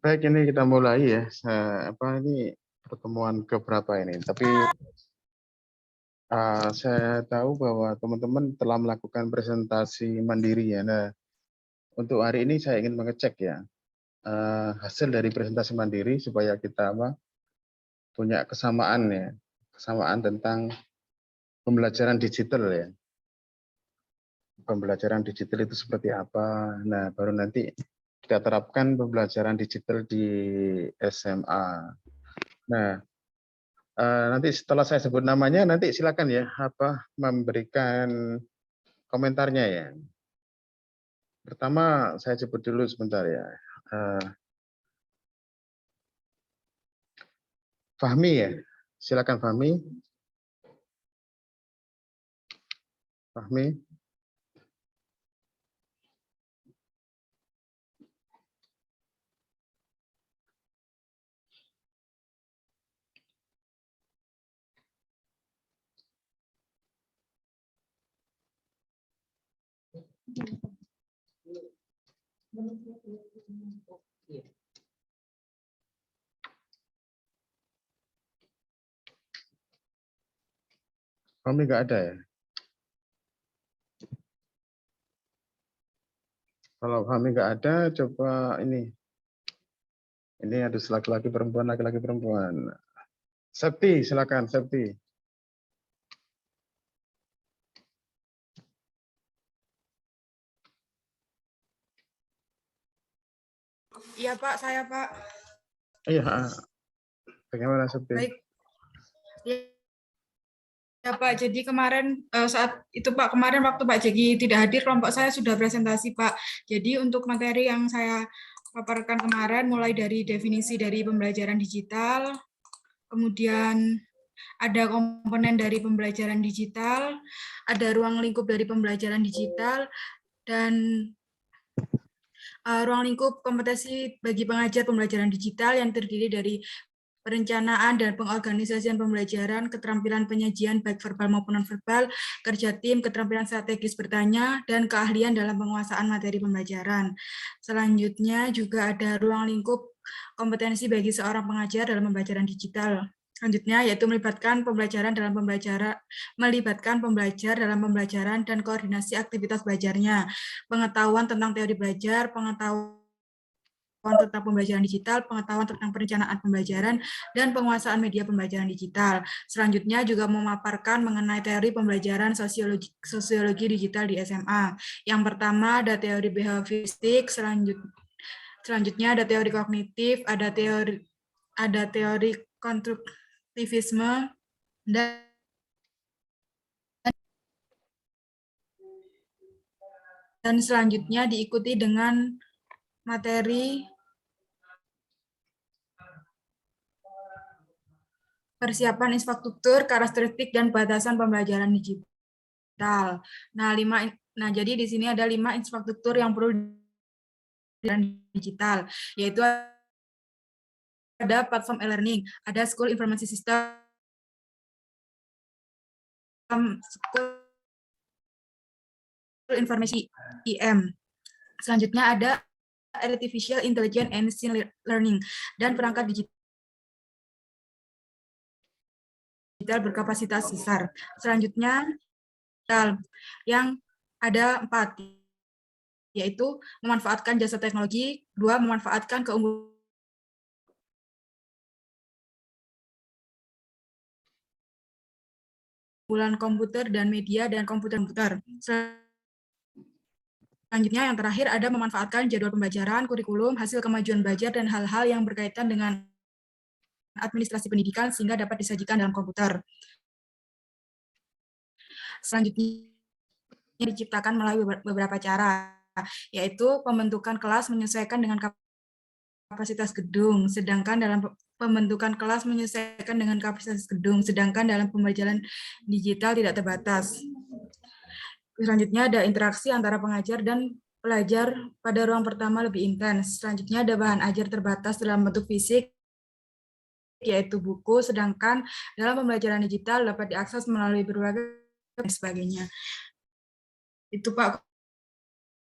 Baik, ini kita mulai ya. Ini pertemuan keberapa ini? Tapi saya tahu bahwa teman-teman telah melakukan presentasi mandiri ya. Nah, untuk hari ini saya ingin mengecek ya hasil dari presentasi mandiri supaya kita punya kesamaan ya, kesamaan tentang pembelajaran digital ya. Pembelajaran digital itu seperti apa? Nah, baru nanti kita terapkan pembelajaran digital di SMA. Nah, nanti setelah saya sebut namanya, nanti silakan ya memberikan komentarnya ya. Pertama, saya sebut dulu sebentar ya. Fahmi ya, silakan Fahmi. Fahmi. Fahmi nggak ada ya? Kalau Fahmi nggak ada, coba ini. Ini ada laki-laki perempuan, laki-laki perempuan. Septi, silakan Septi. Iya Pak, saya Pak. Iya, bagaimana Septi? Baik. Ya Pak, jadi kemarin saat itu Pak, kemarin waktu Pak Jeki tidak hadir, kelompok saya sudah presentasi Pak. Jadi untuk materi yang saya paparkan kemarin, mulai dari definisi dari pembelajaran digital, kemudian ada komponen dari pembelajaran digital, ada ruang lingkup dari pembelajaran digital, dan ruang lingkup kompetensi bagi pengajar pembelajaran digital yang terdiri dari perencanaan dan pengorganisasian pembelajaran, keterampilan penyajian baik verbal maupun non-verbal, kerja tim, keterampilan strategis bertanya, dan keahlian dalam penguasaan materi pembelajaran. Selanjutnya juga ada ruang lingkup kompetensi bagi seorang pengajar dalam pembelajaran digital. Selanjutnya yaitu melibatkan pembelajar dalam pembelajaran dan koordinasi aktivitas belajarnya, pengetahuan tentang teori belajar, pengetahuan tentang pembelajaran digital, pengetahuan tentang perencanaan pembelajaran, dan penguasaan media pembelajaran digital. Selanjutnya juga memaparkan mengenai teori pembelajaran sosiologi digital di SMA. Yang pertama ada teori behavioristik, selanjutnya ada teori kognitif, ada teori konstruktivisme, dan selanjutnya diikuti dengan materi persiapan infrastruktur, karakteristik, dan batasan pembelajaran digital. Jadi di sini ada 5 infrastruktur yang perlu digital, yaitu ada platform e-learning, ada school information system, school information IM. Selanjutnya ada artificial intelligence and machine learning, dan perangkat digital berkapasitas besar. Selanjutnya yang ada 4, yaitu memanfaatkan jasa teknologi, 2 memanfaatkan keunggulan komputer dan media dan komputer. Selanjutnya yang terakhir ada memanfaatkan jadwal pembelajaran, kurikulum, hasil kemajuan belajar, dan hal-hal yang berkaitan dengan administrasi pendidikan sehingga dapat disajikan dalam komputer. Selanjutnya diciptakan melalui beberapa cara, yaitu pembentukan kelas menyesuaikan dengan kapasitas gedung, sedangkan dalam pembentukan kelas menyesuaikan dengan kapasitas gedung, sedangkan dalam pembelajaran digital tidak terbatas. Selanjutnya ada interaksi antara pengajar dan pelajar pada ruang pertama lebih intens. Selanjutnya ada bahan ajar terbatas dalam bentuk fisik, yaitu buku, sedangkan dalam pembelajaran digital dapat diakses melalui berbagai dan sebagainya. Itu Pak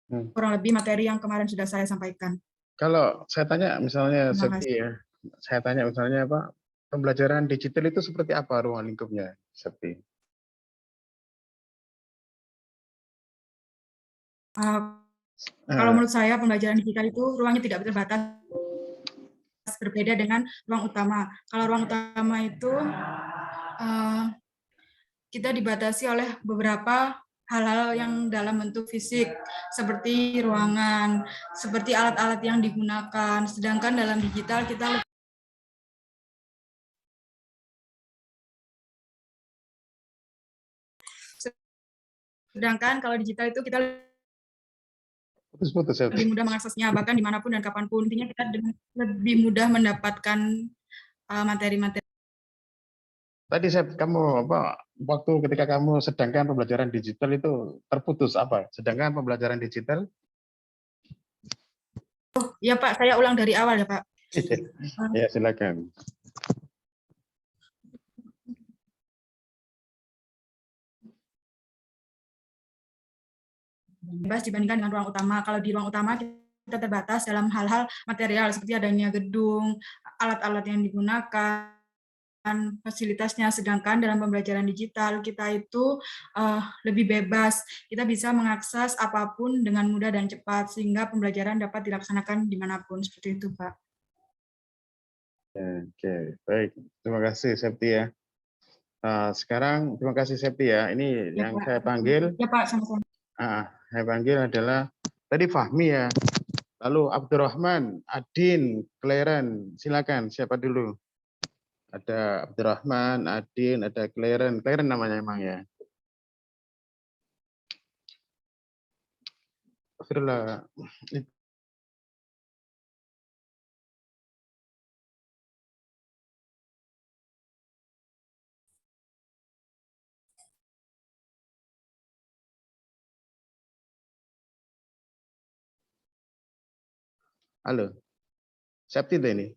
kurang lebih materi yang kemarin sudah saya sampaikan. Kalau saya tanya misalnya Terima kasih. Septi ya, saya tanya misalnya apa, pembelajaran digital itu seperti apa ruang lingkupnya, Septi? Kalau menurut saya pembelajaran digital itu ruangnya tidak terbatas, berbeda dengan ruang utama. Kalau ruang utama itu kita dibatasi oleh beberapa hal-hal yang dalam bentuk fisik, seperti ruangan, seperti alat-alat yang digunakan. Sedangkan dalam digital kita kalau digital itu kita Putus-putus, lebih mudah mengaksesnya, bahkan dimanapun dan kapanpun. Intinya kita dengan lebih mudah mendapatkan materi-materi. Tadi kamu apa waktu ketika kamu sedangkan pembelajaran digital itu terputus apa? Sedangkan pembelajaran digital? Oh ya Pak, saya ulang dari awal ya Pak. Ya silakan. Bebas dibandingkan dengan ruang utama. Kalau di ruang utama kita terbatas dalam hal-hal material seperti adanya gedung, alat-alat yang digunakan, fasilitasnya. Sedangkan dalam pembelajaran digital kita itu lebih bebas. Kita bisa mengakses apapun dengan mudah dan cepat sehingga pembelajaran dapat dilaksanakan dimanapun. Seperti itu Pak. Oke, baik. Terima kasih Septi ya. Sekarang terima kasih Septi ya. Ini Ya, yang Pak. saya panggil. Ya Pak, sama-sama. Saya panggil adalah tadi Fahmi ya. Lalu Abdurrahman, Adin, Kleren, silakan. Siapa dulu? Ada Abdurrahman, Adin, ada Kleren. Kleren namanya emang ya. Astagfirullah. Halo. Septi ini.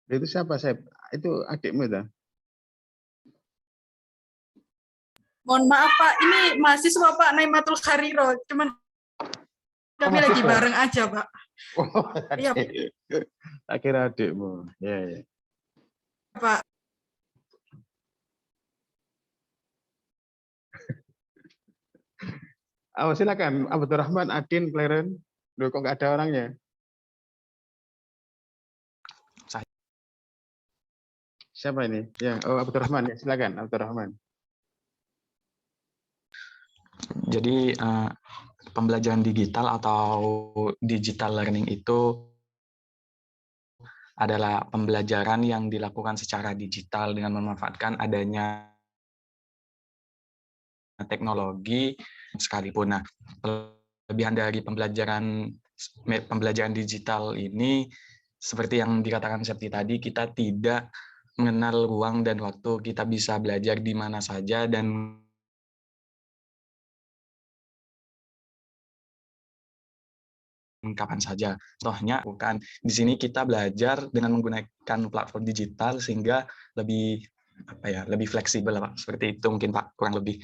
Itu siapa, Sep? Itu adikmu itu? Mohon maaf Pak, ini mahasiswa Pak Naimatul Khariro, cuman kami lagi bareng aja Pak. Oh, iya akhirnya adikmu. Ya. Pak. Silakan, Abdurrahman, Adin, Kleren. Loh, kok nggak ada orangnya? Siapa ini? Ya, Abdurrahman ya, silakan Abdurrahman. Jadi pembelajaran digital atau digital learning itu adalah pembelajaran yang dilakukan secara digital dengan memanfaatkan adanya teknologi sekalipun. Nah, kelebihan dari pembelajaran digital ini seperti yang dikatakan Septi tadi, kita tidak mengenal ruang dan waktu, kita bisa belajar di mana saja dan kapan saja. Contohnya, bukan di sini kita belajar dengan menggunakan platform digital sehingga lebih fleksibel, Pak. Seperti itu mungkin Pak, kurang lebih.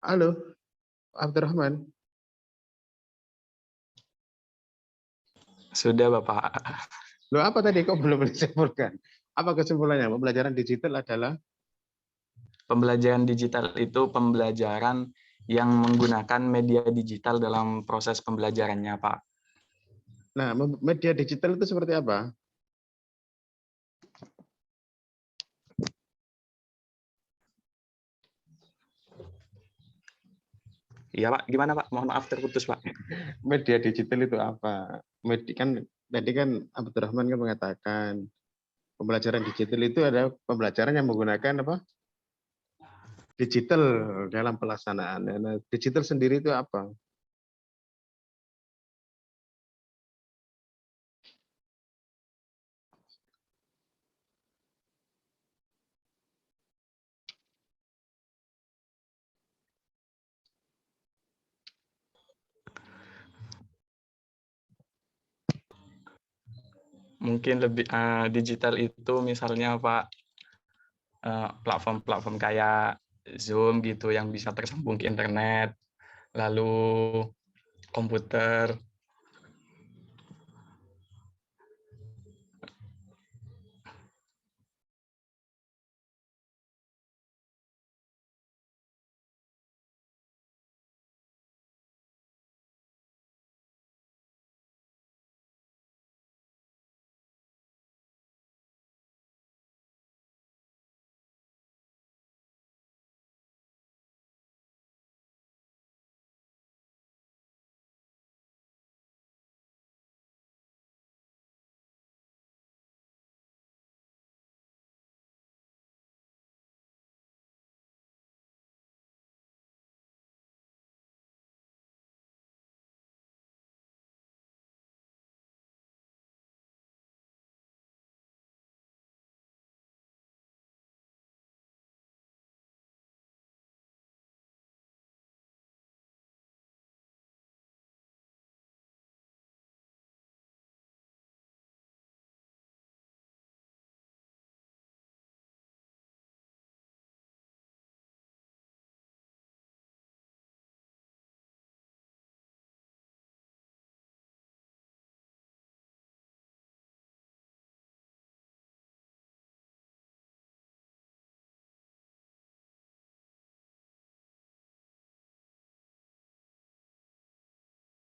Halo, Abdurrahman. Sudah Bapak. Loh, apa tadi kok belum disimpulkan? Apa kesimpulannya? Pembelajaran digital adalah? Pembelajaran digital itu pembelajaran yang menggunakan media digital dalam proses pembelajarannya, Pak. Nah, media digital itu seperti apa? Iya Pak, gimana Pak? Mohon maaf terputus Pak. Media digital itu apa? Tadi kan Abdurrahman kan mengatakan Pembelajaran digital itu ada pembelajaran yang menggunakan apa? Digital dalam pelaksanaan. Nah, digital sendiri itu apa? Mungkin lebih digital itu misalnya Pak, platform-platform kayak Zoom gitu yang bisa tersambung ke internet, lalu komputer.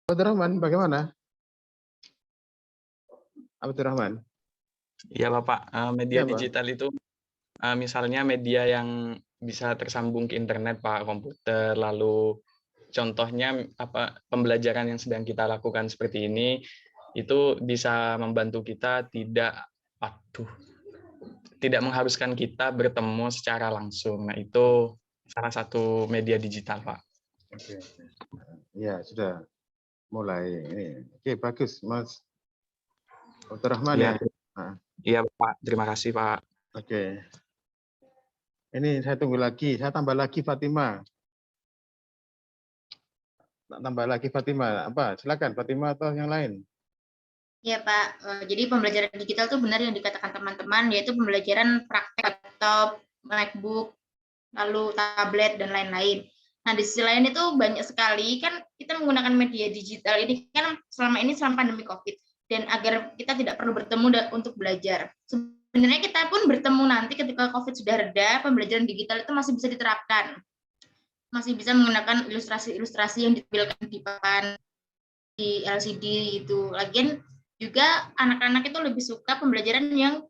Abdurrahman, bagaimana? Abdurrahman, Ya Bapak, media ya Pak. digital itu misalnya media yang bisa tersambung ke internet Pak, komputer, lalu contohnya pembelajaran yang sedang kita lakukan seperti ini itu bisa membantu kita tidak mengharuskan kita bertemu secara langsung. Nah, itu salah satu media digital, Pak. Oke. Ya, sudah mulai ini. Oke, bagus, Mas Abdurrahman ya. Iya, Pak. Terima kasih, Pak. Oke. Ini saya tunggu lagi, saya tambah lagi Fatima. Tambah lagi Fatima. Apa? Silakan Fatima atau yang lain. Ya Pak, jadi pembelajaran digital itu benar yang dikatakan teman-teman, yaitu pembelajaran praktek laptop, MacBook, lalu tablet, dan lain-lain. Nah, di sisi lain itu banyak sekali, kan kita menggunakan media digital ini kan selama pandemi COVID, dan agar kita tidak perlu bertemu untuk belajar. Sebenarnya kita pun bertemu nanti ketika COVID sudah reda, pembelajaran digital itu masih bisa diterapkan. Masih bisa menggunakan ilustrasi-ilustrasi yang ditampilkan di papan, di LCD itu. Lagian juga anak-anak itu lebih suka pembelajaran yang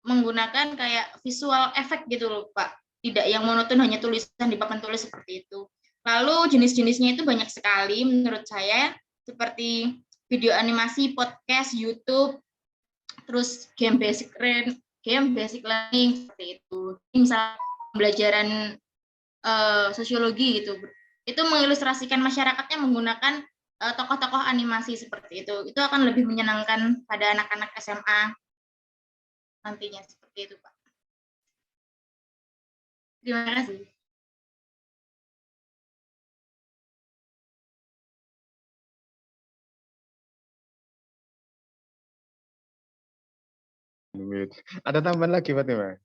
menggunakan kayak visual efek gitu loh Pak, tidak yang monoton hanya tulisan di papan tulis seperti itu. Lalu jenis-jenisnya itu banyak sekali menurut saya, seperti video animasi, podcast, YouTube, terus game basic learning seperti itu. Misal pembelajaran sosiologi gitu, itu mengilustrasikan masyarakatnya menggunakan tokoh-tokoh animasi seperti itu akan lebih menyenangkan pada anak-anak SMA nantinya seperti itu Pak. Terima kasih. Ada tambahan lagi Fatima?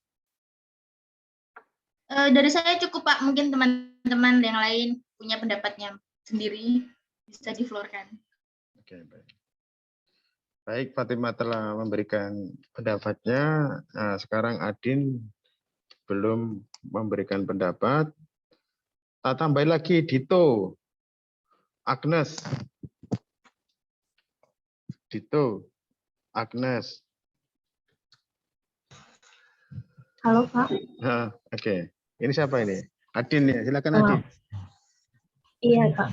Dari saya cukup Pak, mungkin teman-teman yang lain punya pendapatnya sendiri, bisa diflorkan. Oke, baik. Baik, Fatima telah memberikan pendapatnya. Nah, sekarang Adin belum memberikan pendapat. Tambah lagi Dito, Agnes. Dito, Agnes. Halo Pak. Oke. Ini siapa ini? Adin ya, silakan Adin. Iya Kak.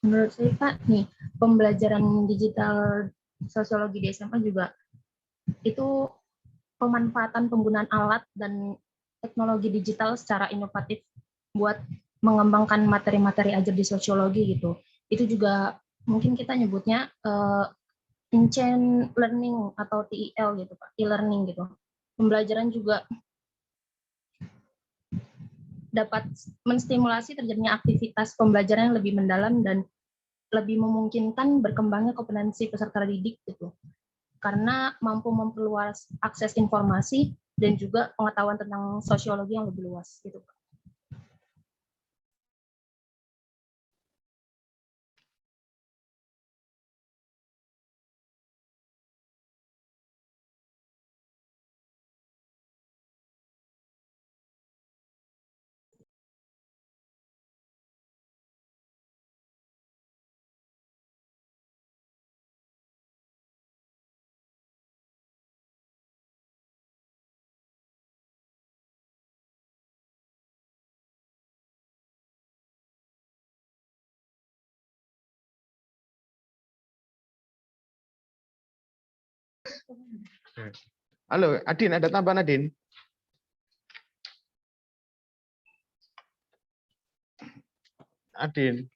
Menurut saya Pak, nih pembelajaran digital sosiologi di SMA juga itu pemanfaatan penggunaan alat dan teknologi digital secara inovatif buat mengembangkan materi-materi ajar di sosiologi gitu. Itu juga mungkin kita nyebutnya in-chain learning atau TEL gitu Pak, e-learning gitu. Pembelajaran juga dapat menstimulasi terjadinya aktivitas pembelajaran yang lebih mendalam dan lebih memungkinkan berkembangnya kompetensi peserta didik gitu. Karena mampu memperluas akses informasi dan juga pengetahuan tentang sosiologi yang lebih luas gitu Pak. Halo, Adin, ada tambahan Adin? Adin,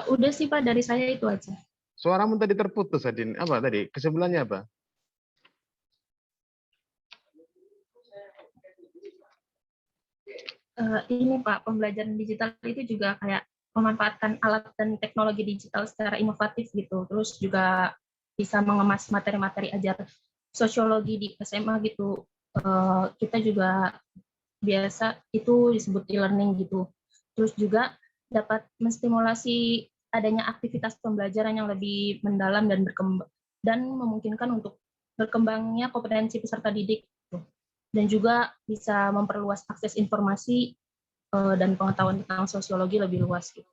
Udah sih Pak, dari saya itu aja. suaramu tadi terputus Adin. Apa tadi? Kesimpulannya apa? Ini Pak, pembelajaran digital itu juga kayak memanfaatkan alat dan teknologi digital secara inovatif gitu. Terus juga bisa mengemas materi-materi ajar sosiologi di SMA gitu. Kita juga biasa itu disebut e-learning gitu. Terus juga dapat menstimulasi adanya aktivitas pembelajaran yang lebih mendalam dan berkembang dan memungkinkan untuk berkembangnya kompetensi peserta didik gitu. Dan juga bisa memperluas akses informasi dan pengetahuan tentang sosiologi lebih luas gitu.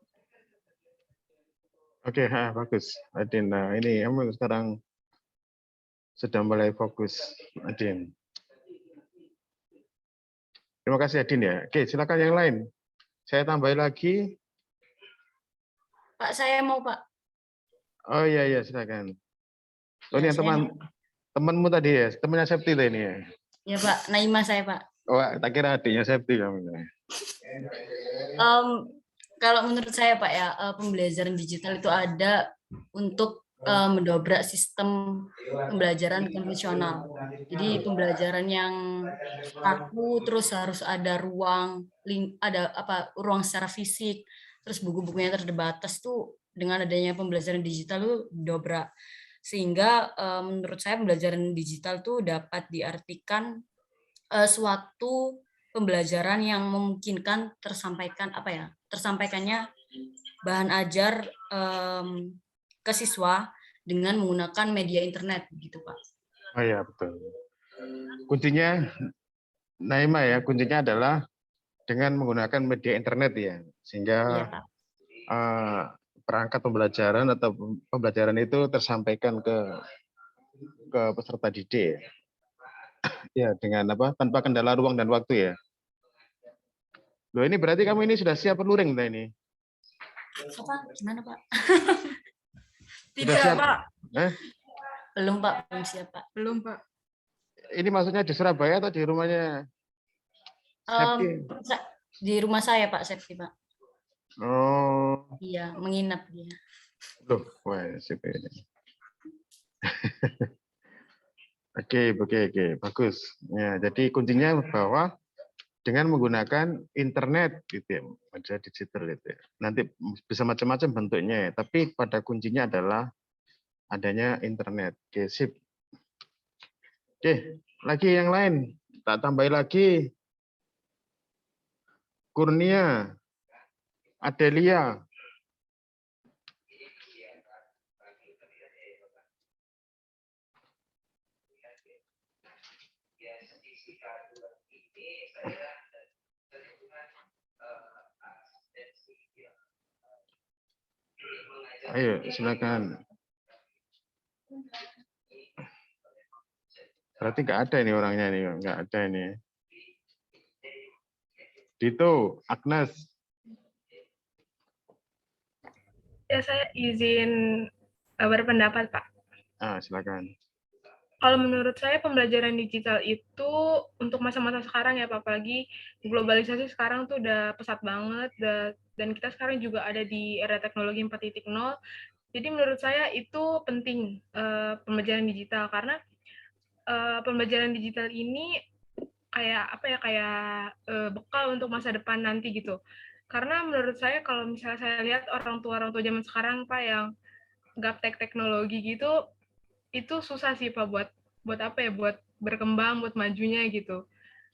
Oke, bagus Adin. Nah, ini kamu sekarang sudah mulai fokus Adin. Terima kasih Adin ya. Oke, silakan yang lain. Saya tambah lagi. Pak, saya mau Pak. Oh iya silakan. Oh, Ya, ini yang temanmu tadi ya, temannya Septi lah ini ya. Ya Pak, Naima saya Pak. Oh, tak kira adiknya Septi kamu. Kalau menurut saya Pak ya, pembelajaran digital itu ada untuk mendobrak sistem pembelajaran konvensional. Jadi pembelajaran yang kaku terus harus ada ruang secara fisik, terus buku-bukunya terbatas tuh dengan adanya pembelajaran digital tuh dobrak. Sehingga menurut saya pembelajaran digital tuh dapat diartikan suatu pembelajaran yang memungkinkan tersampaikannya bahan ajar ke siswa dengan menggunakan media internet gitu Pak. Oh iya betul. Kuncinya Naima ya, kuncinya adalah dengan menggunakan media internet ya, sehingga Iya, Pak. Perangkat pembelajaran atau pembelajaran itu tersampaikan ke peserta didik ya dengan tanpa kendala ruang dan waktu ya. Loh, ini berarti kamu ini sudah siap luring ini? Apa? Gimana Pak? Tidak siap? Pak. Belum Pak, belum siap Pak. Belum Pak. Ini maksudnya di Surabaya atau di rumahnya? Di rumah saya Pak Septi Pak. Oh. Iya, menginap dia. Loh, wah, Oke, bagus. Ya, jadi kuncinya bahwa dengan menggunakan internet gitu ya, media digital itu ya. Nanti bisa macam-macam bentuknya ya, tapi pada kuncinya adalah adanya internet. Oke, sip. Oke, lagi yang lain. Tak tambahin lagi. Kurnia, Adelia. Ayo, silakan. Berarti nggak ada ini orangnya nih, nggak ada ini. Dito, Agnes. Ya, saya izin berpendapat, Pak. Silakan. Kalau menurut saya pembelajaran digital itu untuk masa-masa sekarang ya Pak, apalagi globalisasi sekarang tuh udah pesat banget, dan kita sekarang juga ada di era teknologi 4.0. Jadi menurut saya itu penting pembelajaran digital, karena pembelajaran digital ini kayak apa ya, kayak bekal untuk masa depan nanti gitu. Karena menurut saya kalau misalnya saya lihat orang tua zaman sekarang Pak yang gaptek teknologi gitu, itu susah sih Pak buat apa ya, buat berkembang, buat majunya gitu.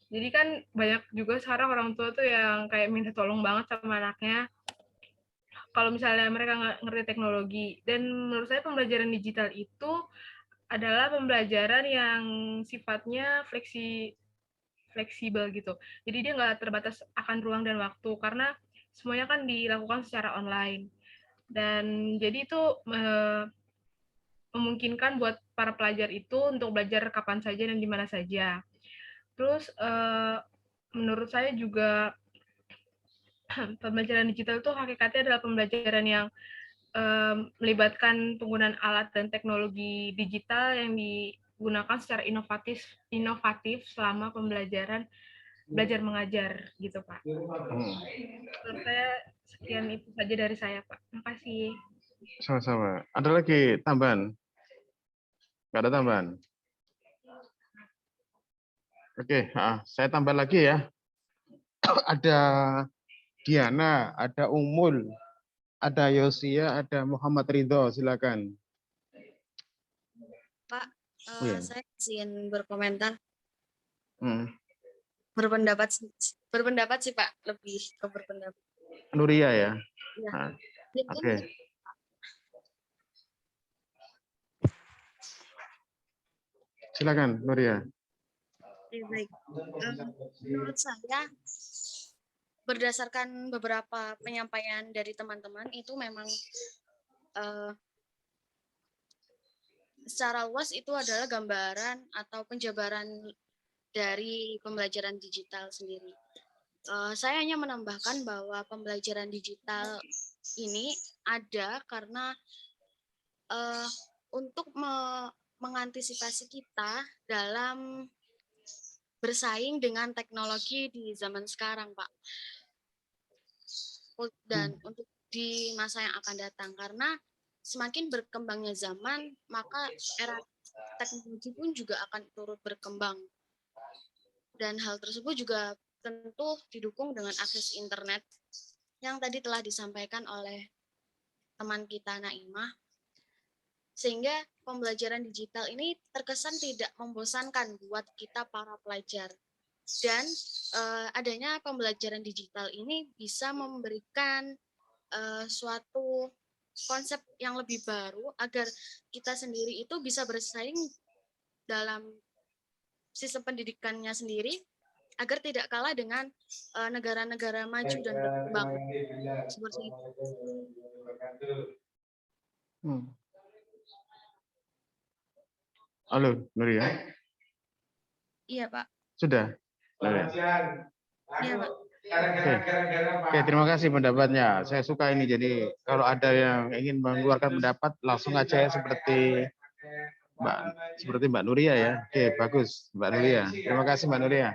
Jadi kan banyak juga sekarang orang tua tuh yang kayak minta tolong banget sama anaknya kalau misalnya mereka nggak ngerti teknologi. Dan menurut saya pembelajaran digital itu adalah pembelajaran yang sifatnya fleksibel gitu. Jadi dia nggak terbatas akan ruang dan waktu, karena semuanya kan dilakukan secara online. Dan jadi itu memungkinkan buat para pelajar itu untuk belajar kapan saja dan di mana saja. Terus menurut saya juga pembelajaran digital itu hakikatnya adalah pembelajaran yang melibatkan penggunaan alat dan teknologi digital yang digunakan secara inovatif selama pembelajaran belajar mengajar gitu Pak. Menurut saya sekian itu saja dari saya Pak. Terima kasih. Sama-sama. Ada lagi tambahan? Nggak ada tambahan? Oke, saya tambah lagi ya. Ada Diana, ada Umul, ada Yosia, ada Muhammad Ridho. Silakan. Pak, Iya. saya izin berkomentar. Hmm. Berpendapat sih Pak, lebih ke berpendapat. Nuria ya. Ya. Nah, Ya, oke. Silakan Nuria. Ya, baik. Menurut saya, berdasarkan beberapa penyampaian dari teman-teman itu memang secara luas itu adalah gambaran atau penjabaran dari pembelajaran digital sendiri. Saya hanya menambahkan bahwa pembelajaran digital ini ada karena untuk mengantisipasi kita dalam bersaing dengan teknologi di zaman sekarang, Pak. Dan untuk di masa yang akan datang, karena semakin berkembangnya zaman, maka era teknologi pun juga akan turut berkembang. Dan hal tersebut juga tentu didukung dengan akses internet yang tadi telah disampaikan oleh teman kita Naimah, sehingga pembelajaran digital ini terkesan tidak membosankan buat kita para pelajar. Dan adanya pembelajaran digital ini bisa memberikan suatu konsep yang lebih baru agar kita sendiri itu bisa bersaing dalam sistem pendidikannya sendiri, agar tidak kalah dengan negara-negara maju dan berkembang. Seperti itu. Halo, Nuria. Iya, Pak. Sudah? Nuria. Iya, Pak. Oke, terima kasih pendapatnya. Saya suka ini. Jadi kalau ada yang ingin mengeluarkan pendapat, langsung aja ya, seperti Mbak Nuria ya. Oke, bagus Mbak Nuria. Terima kasih Mbak Nuria.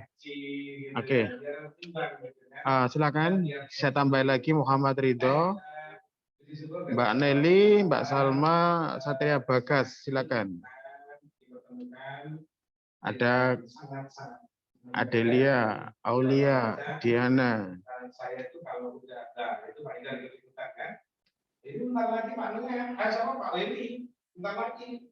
Oke. Silakan. Saya tambah lagi Muhammad Ridho, Mbak Nelly, Mbak Salma, Satria Bagas. Silakan. Ada Adelia, Aulia, Diana. Saya itu kalau udah itu Pak Idan ikut-ikutan kan. Jadi bentar lagi Pak Nuh sama Pak Leni, bentar lagi.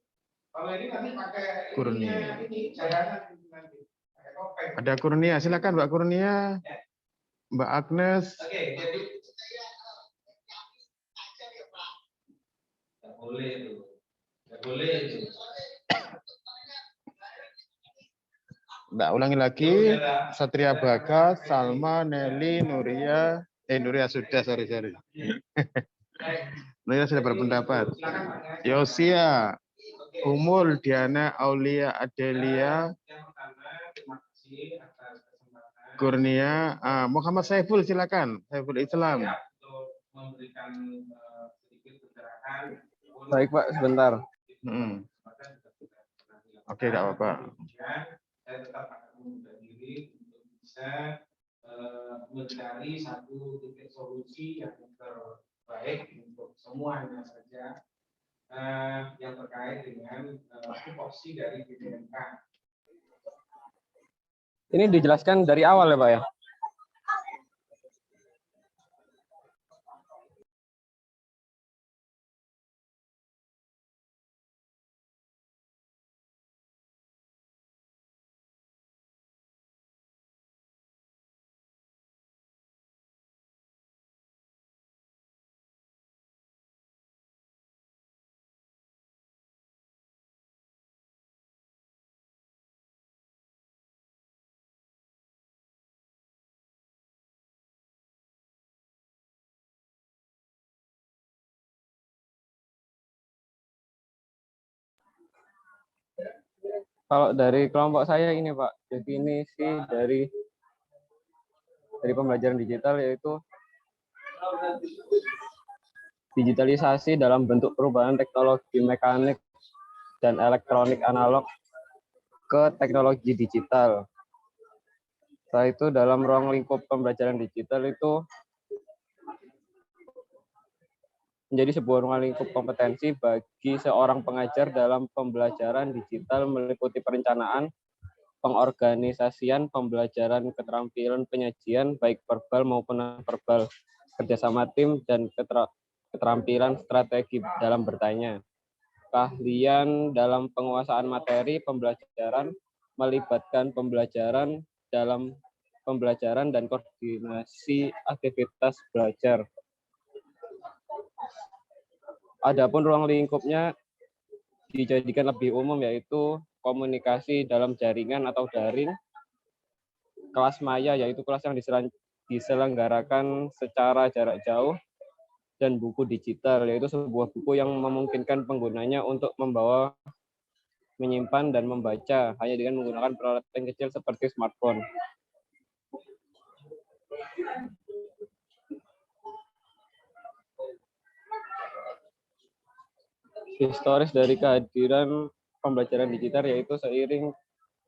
Kalau ini nanti pakai Kurnia. Ini cadangan nanti. Pakai topeng. Ada Kurnia, silakan Mbak Kurnia. Mbak Agnes. Oke, jadi nggak boleh itu. Nggak boleh itu. Mbak ulangi lagi, Satria Bagas, Salma, Nelly, Nuria, Nuria sudah, sorry. Nuria sudah berpendapat. Yosia, Umul, Diana, Aulia, Adelia, Kurnia, Muhammad Saiful, silakan. Saiful Islam. Baik Pak, sebentar. Oke, nggak apa-apa. Saya tetap akan mengundurkan diri untuk bisa mencari satu titik solusi yang terbaik untuk semuanya saja yang terkait dengan tupoksi dari BPMK. Ini dijelaskan dari awal ya Pak ya? Kalau dari kelompok saya ini Pak, definisi dari pembelajaran digital yaitu digitalisasi dalam bentuk perubahan teknologi mekanik dan elektronik analog ke teknologi digital. Setelah itu dalam ruang lingkup pembelajaran digital itu menjadi sebuah ruang lingkup kompetensi bagi seorang pengajar dalam pembelajaran digital meliputi perencanaan, pengorganisasian, pembelajaran keterampilan penyajian baik verbal maupun non-verbal, kerjasama tim, dan keterampilan strategi dalam bertanya. Keahlian dalam penguasaan materi pembelajaran melibatkan pembelajaran dalam pembelajaran dan koordinasi aktivitas belajar. Adapun ruang lingkupnya dijadikan lebih umum yaitu komunikasi dalam jaringan atau daring, kelas maya yaitu kelas yang diselenggarakan secara jarak jauh, dan buku digital yaitu sebuah buku yang memungkinkan penggunanya untuk membawa, menyimpan, dan membaca hanya dengan menggunakan peralatan kecil seperti smartphone. Historis dari kehadiran pembelajaran digital yaitu seiring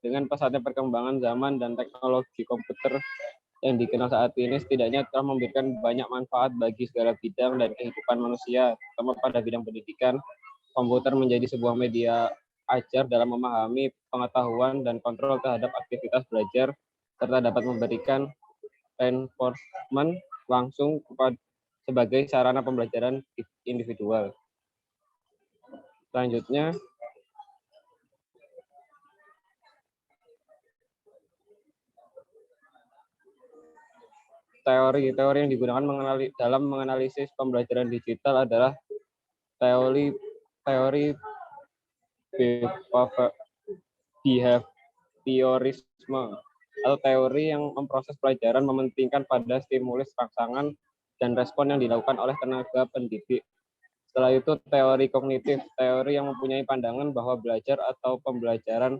dengan pesatnya perkembangan zaman dan teknologi komputer yang dikenal saat ini setidaknya telah memberikan banyak manfaat bagi segala bidang dan kehidupan manusia, terutama pada bidang pendidikan. Komputer menjadi sebuah media ajar dalam memahami pengetahuan dan kontrol terhadap aktivitas belajar, serta dapat memberikan reinforcement langsung sebagai sarana pembelajaran individual. Selanjutnya, teori yang digunakan dalam menganalisis pembelajaran digital adalah teori behaviorisme atau teori yang memproses pelajaran mementingkan pada stimulus, rangsangan, dan respon yang dilakukan oleh tenaga pendidik. Setelah itu teori kognitif, teori yang mempunyai pandangan bahwa belajar atau pembelajaran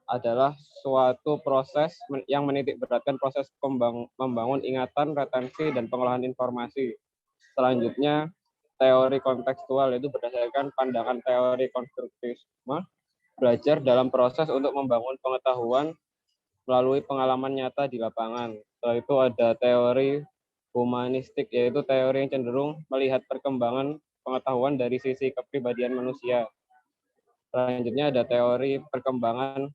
adalah suatu proses yang menitik beratkan proses membangun ingatan, retensi, dan pengolahan informasi. Selanjutnya, teori kontekstual itu berdasarkan pandangan teori konstruktivisme, belajar dalam proses untuk membangun pengetahuan melalui pengalaman nyata di lapangan. Setelah itu ada teori humanistik, yaitu teori yang cenderung melihat perkembangan pengetahuan dari sisi kepribadian manusia. Selanjutnya ada teori perkembangan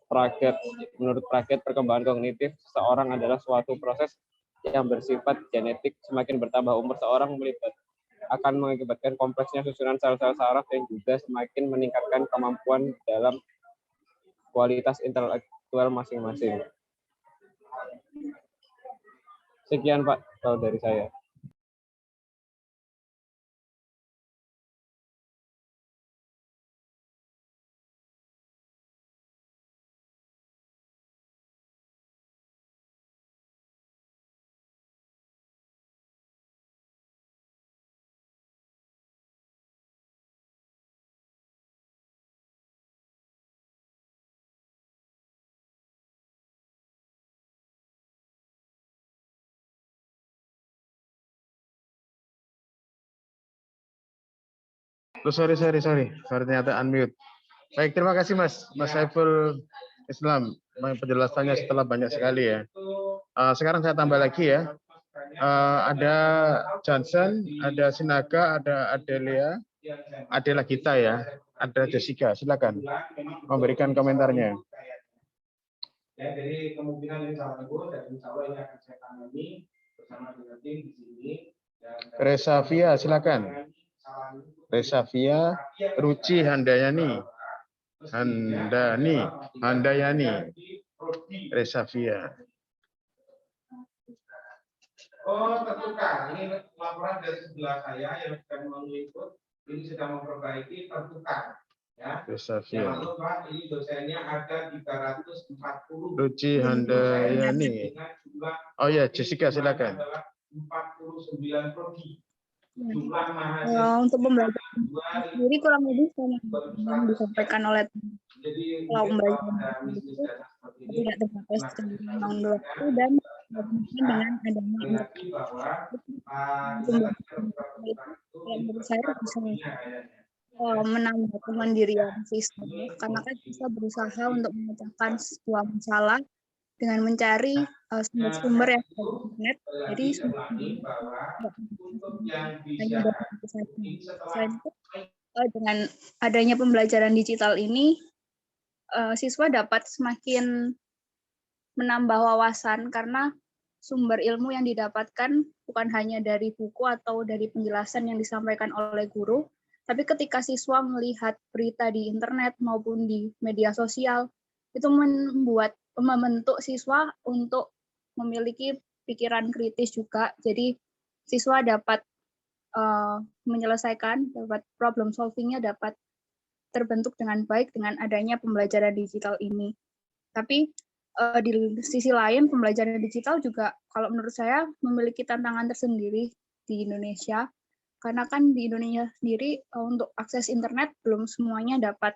Praget. Menurut Praget, perkembangan kognitif seseorang adalah suatu proses yang bersifat genetik. Semakin bertambah umur seorang akan mengakibatkan kompleksnya susunan sel-sel saraf yang juga semakin meningkatkan kemampuan dalam kualitas intelektual masing-masing. Sekian Pak, kalau dari saya. Sorry, ternyata unmute. Baik, terima kasih Mas Saiful Islam penjelasannya setelah banyak sekali ya. Sekarang saya tambah lagi ya. Ada Johnson, ada Sinaga, ada Adela Gita ya, ada Jessica. Silakan memberikan komentarnya. Ya, jadi kemungkinan ini salah satu dan insya Allah ini akan saya tangani bersama dengan tim di sini. Reza Via, silakan. Reza Via, Ruci Handayani, Reza Via. Oh, tertukar. Ini laporan dari sebelah saya yang sedang mengikut, ini sedang memperbaiki, tertukar. Ya. Reza Via. Pak, ini dosennya ada 340. Ruci Handayani. Oh ya, Jessica silakan. 49 prodi. Untuk pembelajaran sendiri kurang lebih sama yang disampaikan oleh kalau pembelajaran itu tidak terbatas dengan waktu dan dengan adanya yang menurut saya bisa menambah kemandirian siswa karena kan siswa berusaha untuk memecahkan sebuah masalah dengan mencari sumber-sumber yang ada di internet. Jadi dengan adanya pembelajaran digital ini, siswa dapat semakin menambah wawasan karena sumber ilmu yang didapatkan bukan hanya dari buku atau dari penjelasan yang disampaikan oleh guru, tapi ketika siswa melihat berita di internet maupun di media sosial, itu membentuk siswa untuk memiliki pikiran kritis juga. Jadi siswa dapat menyelesaikan, dapat problem solving-nya dapat terbentuk dengan baik dengan adanya pembelajaran digital ini. Tapi di sisi lain pembelajaran digital juga kalau menurut saya memiliki tantangan tersendiri di Indonesia. Karena kan di Indonesia sendiri untuk akses internet belum semuanya dapat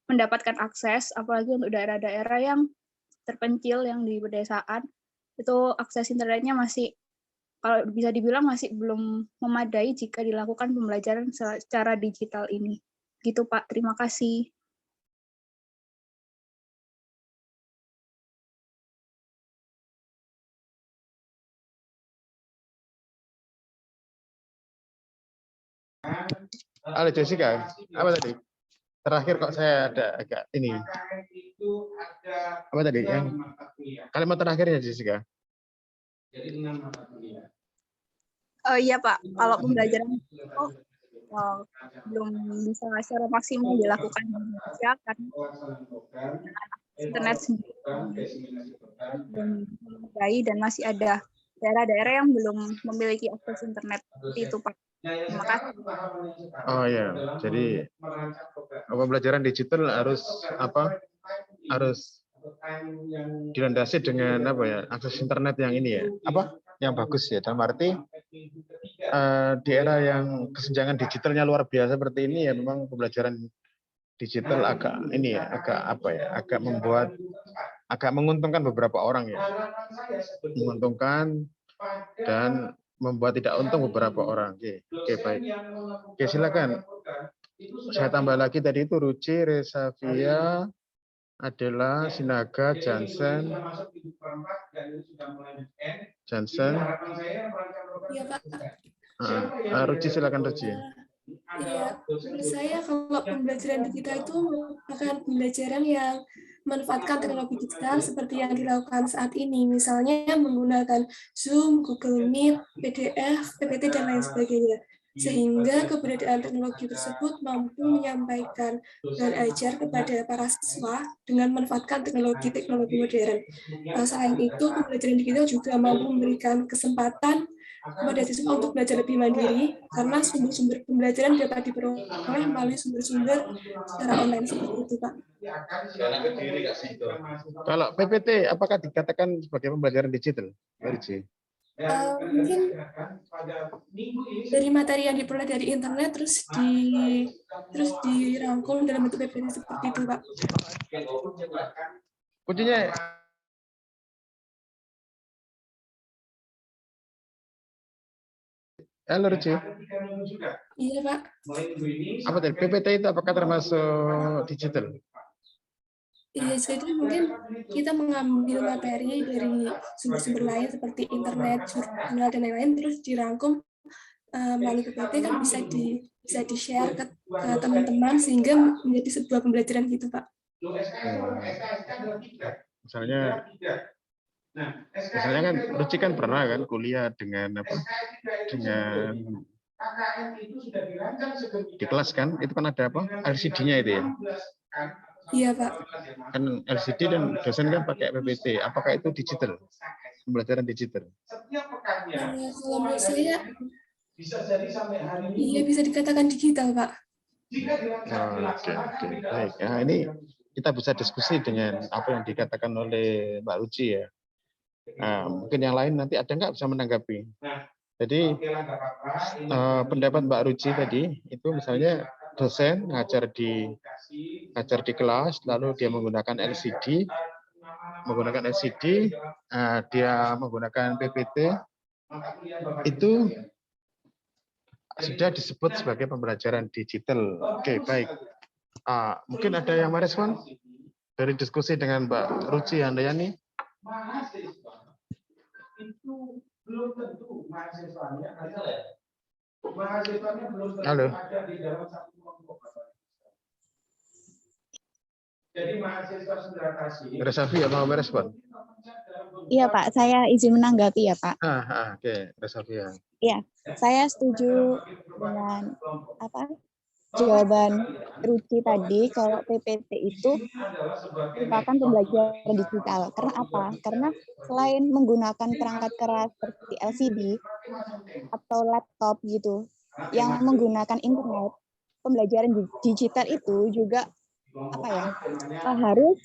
mendapatkan akses, apalagi untuk daerah-daerah yang terpencil yang di pedesaan, itu akses internetnya masih, kalau bisa dibilang masih belum memadai jika dilakukan pembelajaran secara digital ini. Gitu Pak, terima kasih. Halo Jessica, apa tadi? Terakhir kok saya ada agak ini. Apa tadi? Yang kalimat terakhirnya Jessica. Oh iya Pak, kalau pembelajaran belum bisa secara maksimal dilakukan di Indonesia karena internet sendiri belum memadai dan masih ada daerah-daerah yang belum memiliki akses internet. Seperti itu Pak. Terima kasih. Oh ya, jadi pembelajaran digital harus dilandasi dengan akses internet yang ini ya, yang bagus ya. Dalam arti di era yang kesenjangan digitalnya luar biasa seperti ini ya, memang pembelajaran digital agak menguntungkan beberapa orang ya, menguntungkan dan membuat tidak untung beberapa orang. Oke, baik. Oke, silakan. Saya tambah lagi tadi itu Ruci, Reza Via, Adela, Sinaga, Johnson. Iya, Pak. Ruci, silakan Ruci. Iya, menurut saya kalau pembelajaran digital itu merupakan pembelajaran yang memanfaatkan teknologi digital seperti yang dilakukan saat ini, misalnya menggunakan Zoom, Google Meet, PDF, PPT, dan lain sebagainya. Sehingga keberadaan teknologi tersebut mampu menyampaikan dan ajar kepada para siswa dengan memanfaatkan teknologi-teknologi modern. Selain itu, pembelajaran digital juga mampu memberikan kesempatan kepada siswa untuk belajar lebih mandiri karena sumber-sumber pembelajaran dapat diperoleh melalui sumber-sumber secara online seperti itu, Pak. Kalau PPT, apakah dikatakan sebagai pembelajaran digital? Mungkin dari materi yang diperoleh dari internet terus dirangkum dalam bentuk PPT seperti itu, Pak. Kuncinya halo Ruci. Iya, Pak. Apa tadi? PPT itu apakah termasuk digital? Iya, jadi mungkin kita mengambil materi dari sumber-sumber lain seperti internet, jurnal, dan lain-lain, terus dirangkum melalui PPT kan bisa di-share ke teman-teman sehingga menjadi sebuah pembelajaran gitu, Pak. Misalnya kan Ruci kan pernah kan kuliah dengan apa? Dengan di kelas kan itu kan ada apa? LCD-nya itu ya. Iya, Pak. Kan LCD dan dosen kan pakai PPT. Apakah itu digital? Pembelajaran digital? Kalau menurut saya, iya bisa dikatakan digital, Pak. Oke, baik. Nah, ini kita bisa diskusi dengan apa yang dikatakan oleh Mbak Ruci ya. Nah, mungkin yang lain nanti ada nggak bisa menanggapi? Jadi pendapat Mbak Ruci tadi itu misalnya dosen ngajar di kelas, lalu dia menggunakan LCD, dia menggunakan PPT, itu sudah disebut sebagai pembelajaran digital. Oke, baik. Mungkin ada yang merespon dari diskusi dengan Mbak Ruci Handayani? Itu belum tentu mahasiswanya halo. Ada di dalam satu kelompok. Jadi mahasiswa Sundratasi. Resafi ya mau merespon? Iya Pak, saya izin menanggapi ya Pak. Oke, Resafi ya. Iya, saya setuju dengan jawaban Ruci tadi kalau PPT itu merupakan pembelajaran digital. Karena apa? Karena selain menggunakan perangkat keras seperti LCD atau laptop gitu, yang menggunakan internet, pembelajaran digital itu juga harus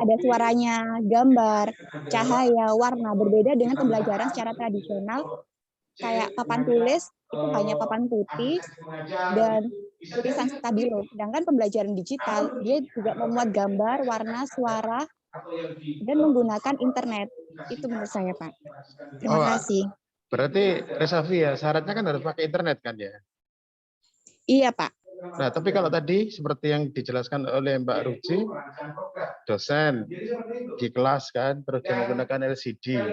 ada suaranya, gambar, cahaya, warna, berbeda dengan pembelajaran secara tradisional kayak papan tulis itu hanya papan putih dan tulisan stabilo. Sedangkan pembelajaran digital dia juga memuat gambar, warna, suara dan menggunakan internet. Itu menurut saya, Pak. Terima kasih. Berarti Resafi ya, syaratnya kan harus pakai internet kan ya? Iya, Pak. Nah, tapi kalau tadi seperti yang dijelaskan oleh Mbak Ruci, dosen di kelas kan, terus dia menggunakan LCD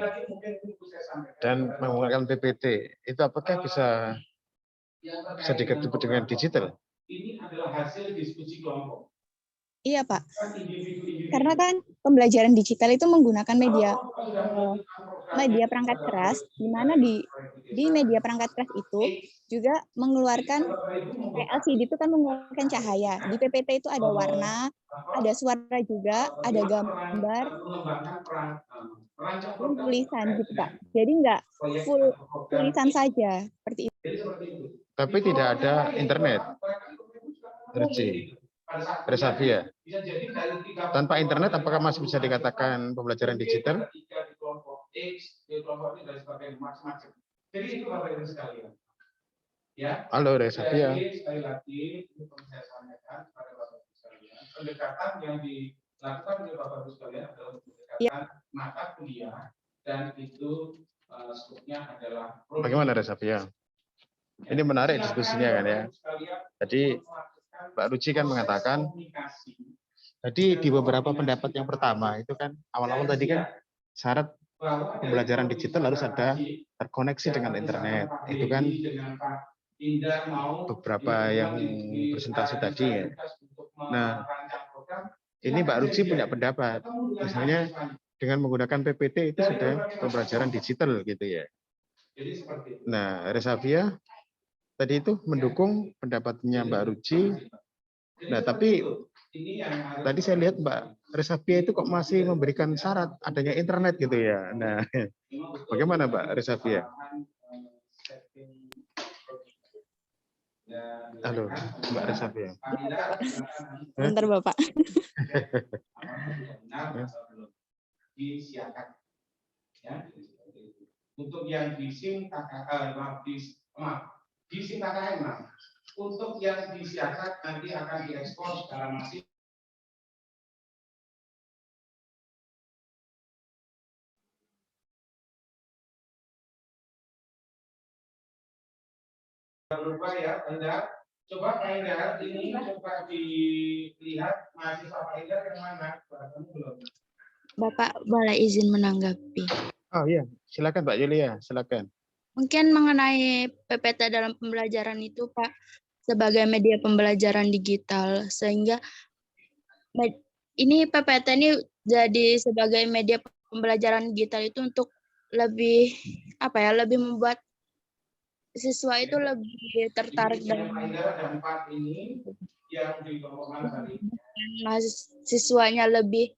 dan menggunakan PPT, itu apakah bisa disebut dengan digital? Ini adalah hasil diskusi kelompok. Iya, Pak. Karena kan pembelajaran digital itu menggunakan media perangkat keras, di mana di media perangkat keras itu juga mengeluarkan LCD itu kan mengeluarkan cahaya. Di PPT itu ada warna, ada suara juga, ada gambar, dan tulisan gitu, Pak. Jadi nggak full tulisan saja seperti itu. Tapi tidak ada internet, Ruci. Resafi ya. Tanpa internet, apakah masih bisa dikatakan pembelajaran digital? Jadi itu Bapak Ibu sekalian. Ya. Halo Resafi ya. Sekali lagi, ini saya sampaikan kepada Bapak Ibu sekalian. Pendekatan yang dilakukan oleh Bapak Ibu sekalian adalah pendekatan mata kuliah dan itu sebutnya adalah. Bagaimana Resafi ya? Ini menarik diskusinya kan ya. Jadi Mbak Ruci kan mengatakan, jadi di beberapa pendapat yang pertama itu kan awal-awal tadi kan syarat pembelajaran digital harus ada terkoneksi dengan internet. Itu kan beberapa yang presentasi tadi ya. Nah, ini Mbak Ruci punya pendapat, misalnya dengan menggunakan PPT itu sudah pembelajaran digital gitu ya. Nah, Resavia tadi itu mendukung pendapatnya Mbak Ruci. Nah, tapi tadi saya lihat Mbak Resavia itu kok masih memberikan syarat adanya internet gitu ya. Nah, bagaimana Mbak Resavia? Halo, Mbak Resavia. Bentar Bapak. Untuk yang di SIM di SIM KKN, untuk yang disiapkan nanti akan diekspor secara masif berubah ya, Anda. Coba Pak Indar, ini coba dilihat mahasiswa Pak Indar yang mana? Belum. Bapak boleh izin menanggapi. Oh iya, silakan Mbak Yulia, silakan. Mungkin mengenai PPT dalam pembelajaran itu, Pak, sebagai media pembelajaran digital, sehingga ini PPT ini jadi sebagai media pembelajaran digital itu untuk lebih lebih membuat siswa itu lebih tertarik dan siswanya lebih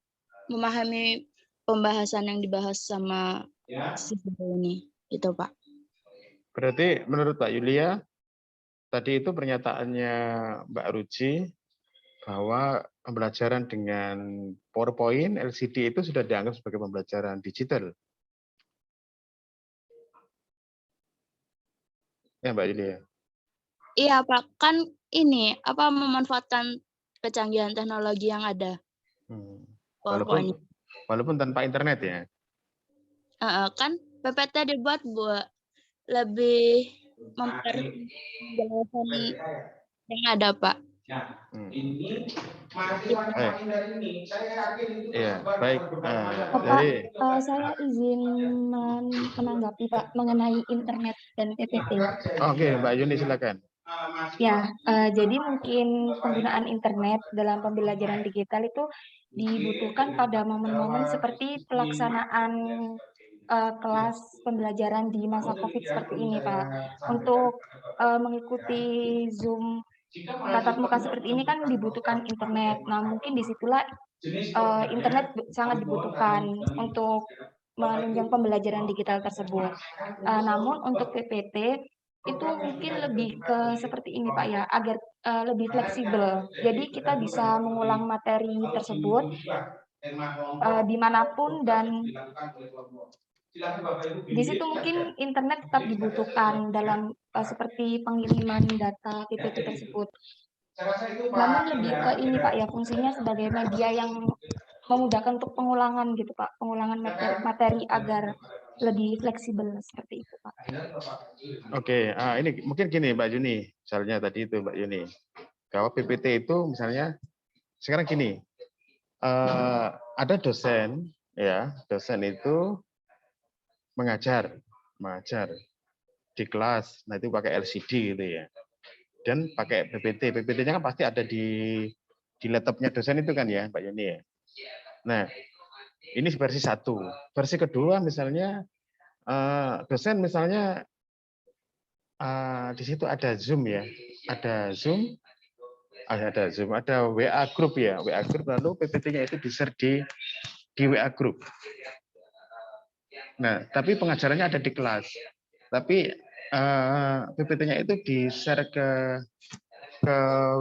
memahami pembahasan yang dibahas sama siswa ini, itu Pak. Berarti menurut Mbak Yulia, tadi itu pernyataannya Mbak Ruci bahwa pembelajaran dengan PowerPoint, LCD itu sudah dianggap sebagai pembelajaran digital. Ya Mbak Yulia. Iya Pak, kan ini memanfaatkan kecanggihan teknologi yang ada. Walaupun tanpa internet ya. Kan PPT dibuat buat lebih memperjelaskan yang ada Pak. Ini mahasiswa Pak Indar ini, saya yakin itu. Iya, baik. Bapak, saya izin menanggapi Pak mengenai internet dan PPT. Oke, Mbak Yuni silakan. Ya, jadi mungkin penggunaan internet dalam pembelajaran digital itu dibutuhkan pada momen-momen seperti pelaksanaan kelas pembelajaran di masa COVID seperti ini, Pak. Untuk mengikuti Zoom tatap muka seperti ini kan dibutuhkan internet. Nah, mungkin disitulah internet sangat dibutuhkan untuk menunjang pembelajaran digital tersebut. Namun untuk PPT itu mungkin lebih ke seperti ini Pak ya, agar lebih fleksibel. Jadi kita bisa mengulang materi tersebut dimanapun dan di situ mungkin internet tetap dibutuhkan dalam seperti pengiriman data PPT tersebut. Namun lebih ke ini Pak ya, fungsinya sebagai media yang memudahkan untuk pengulangan gitu Pak, pengulangan materi agar lebih fleksibel seperti itu Pak. Oke, ini mungkin gini Mbak Yuni, misalnya tadi itu Mbak Yuni, kalau PPT itu misalnya sekarang gini, ada dosen ya, dosen itu mengajar di kelas, nah itu pakai LCD gitu ya, dan pakai PPT. PPT-nya kan pasti ada di laptopnya dosen itu kan ya, Mbak Yuni ya. Nah, ini versi 1. Versi kedua misalnya dosen misalnya di situ ada Zoom ya, ada Zoom, ada WA group ya, WA group, lalu PPT-nya itu di-share di WA group. Nah, tapi pengajarannya ada di kelas. Tapi PPT-nya itu di-share ke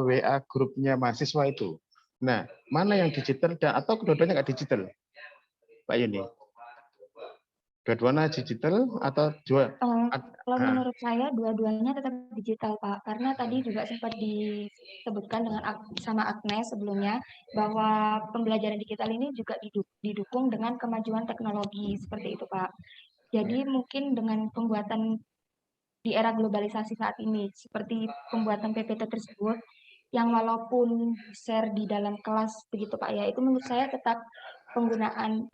WA grupnya mahasiswa itu. Nah, mana yang digital atau kedua-duanya nggak digital, Pak Yuni? Dua-duanya digital atau dua? Kalau menurut saya dua-duanya tetap digital Pak, karena tadi juga sempat disebutkan sama Agnes sebelumnya bahwa pembelajaran digital ini juga didukung dengan kemajuan teknologi seperti itu Pak. Jadi mungkin dengan pembuatan di era globalisasi saat ini seperti pembuatan PPT tersebut yang walaupun share di dalam kelas begitu Pak ya, itu menurut saya tetap penggunaan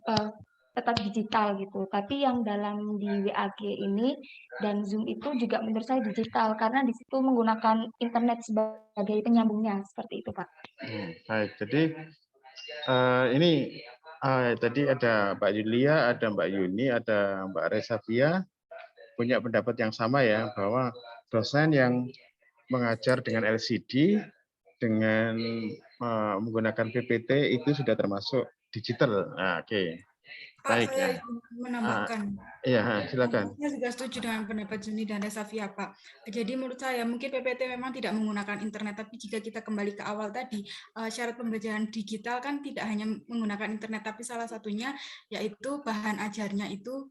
tetap digital gitu. Tapi yang dalam di WAG ini dan Zoom itu juga menurut saya digital karena di situ menggunakan internet sebagai penyambungnya seperti itu Pak. Baik, jadi ini tadi ada Mbak Yulia, ada Mbak Yuni, ada Mbak Resavia punya pendapat yang sama ya, bahwa dosen yang mengajar dengan LCD dengan menggunakan PPT itu sudah termasuk digital. Nah, oke. Baik. Pak, saya menambahkan. Iya, silakan. Saya juga setuju dengan pendapat Juni dan Resavia, Pak. Jadi menurut saya mungkin PPT memang tidak menggunakan internet, tapi jika kita kembali ke awal tadi, syarat pembelajaran digital kan tidak hanya menggunakan internet, tapi salah satunya yaitu bahan ajarnya itu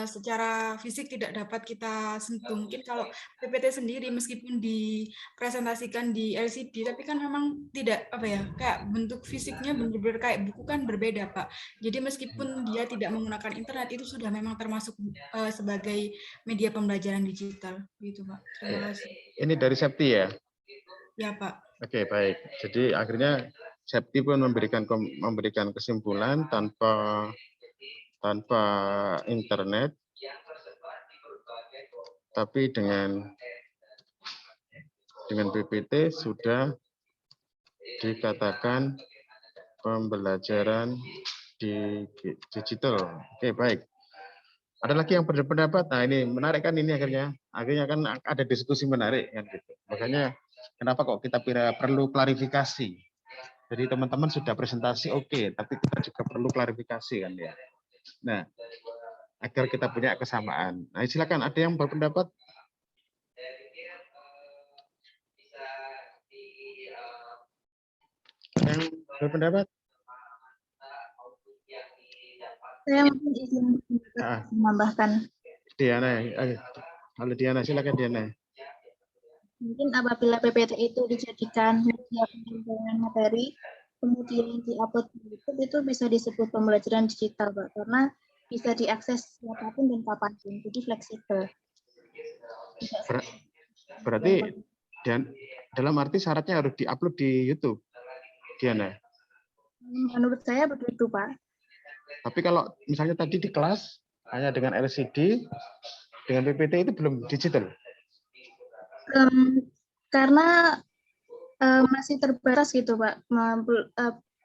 secara fisik tidak dapat kita sentuh. Mungkin kalau PPT sendiri meskipun dipresentasikan di LCD, tapi kan memang tidak apa ya, kayak bentuk fisiknya benar-benar kayak buku kan berbeda, Pak. Jadi meskipun dia tidak menggunakan internet, itu sudah memang termasuk sebagai media pembelajaran digital, gitu, Pak. Terima kasih. Ini dari Septi ya? Ya, Pak. Oke, baik. Jadi akhirnya Septi pun memberikan kesimpulan tanpa internet, tapi dengan PPT sudah dikatakan pembelajaran di digital. Oke, baik. Ada lagi yang berpendapat? Nah, ini menarik kan ini akhirnya kan ada diskusi menarik kan gitu. Makanya kenapa kok kita perlu klarifikasi? Jadi teman-teman sudah presentasi oke, tapi kita juga perlu klarifikasi kan ya. Nah, agar kita punya kesamaan. Nah, silakan ada yang berpendapat? Yang berpendapat? Saya mungkin izin menambahkan. Diana, halo Diana, silakan Diana. Mungkin apabila PPT itu dijadikan media penyampaian materi, kemudian diupload di YouTube, itu bisa disebut pembelajaran digital, Pak, karena bisa diakses siapapun dan kapanpun, jadi fleksibel. Berarti dan dalam arti syaratnya harus diupload di YouTube, Diana? Menurut saya begitu, Pak. Tapi kalau misalnya tadi di kelas hanya dengan LCD, dengan PPT itu belum digital? Karena masih terbatas gitu, Pak.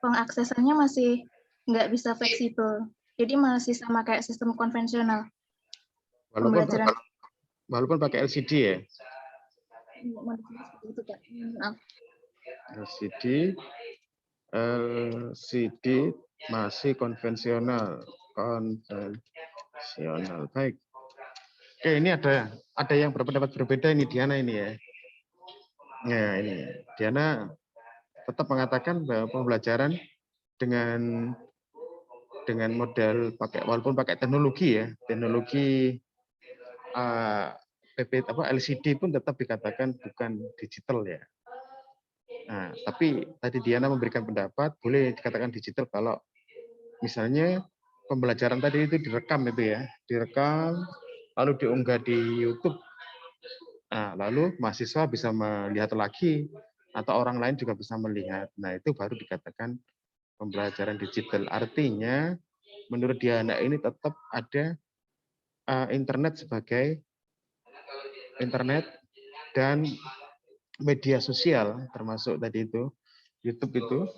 Pengaksesannya masih nggak bisa fleksibel. Jadi masih sama kayak sistem konvensional. Walaupun pakai LCD ya? LCD masih konvensional. Baik. Oke, ini ada yang berpendapat berbeda ini Diana ini ya. Nah, ini Diana tetap mengatakan bahwa pembelajaran dengan model walaupun pakai teknologi ya, teknologi LCD pun tetap dikatakan bukan digital ya. Nah, tapi tadi Diana memberikan pendapat boleh dikatakan digital kalau misalnya pembelajaran tadi itu direkam itu ya, direkam lalu diunggah di YouTube. Nah, lalu mahasiswa bisa melihat lagi atau orang lain juga bisa melihat. Nah, itu baru dikatakan pembelajaran digital. Artinya menurut Diana ini tetap ada internet sebagai internet dan media sosial termasuk tadi itu YouTube itu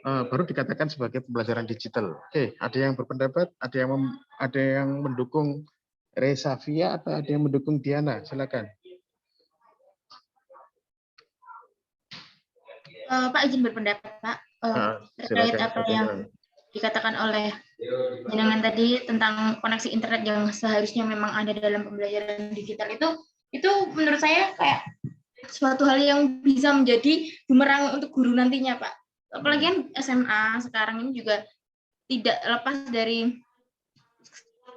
baru dikatakan sebagai pembelajaran digital. Oke, ada yang berpendapat, ada yang mendukung Resavia atau ada yang mendukung Diana? Silakan. Pak izin berpendapat, Pak, terkait apa yang dikatakan oleh jenengan tadi tentang koneksi internet yang seharusnya memang ada dalam pembelajaran digital itu menurut saya kayak suatu hal yang bisa menjadi bumerang untuk guru nantinya, Pak. Apalagi kan SMA sekarang ini juga tidak lepas dari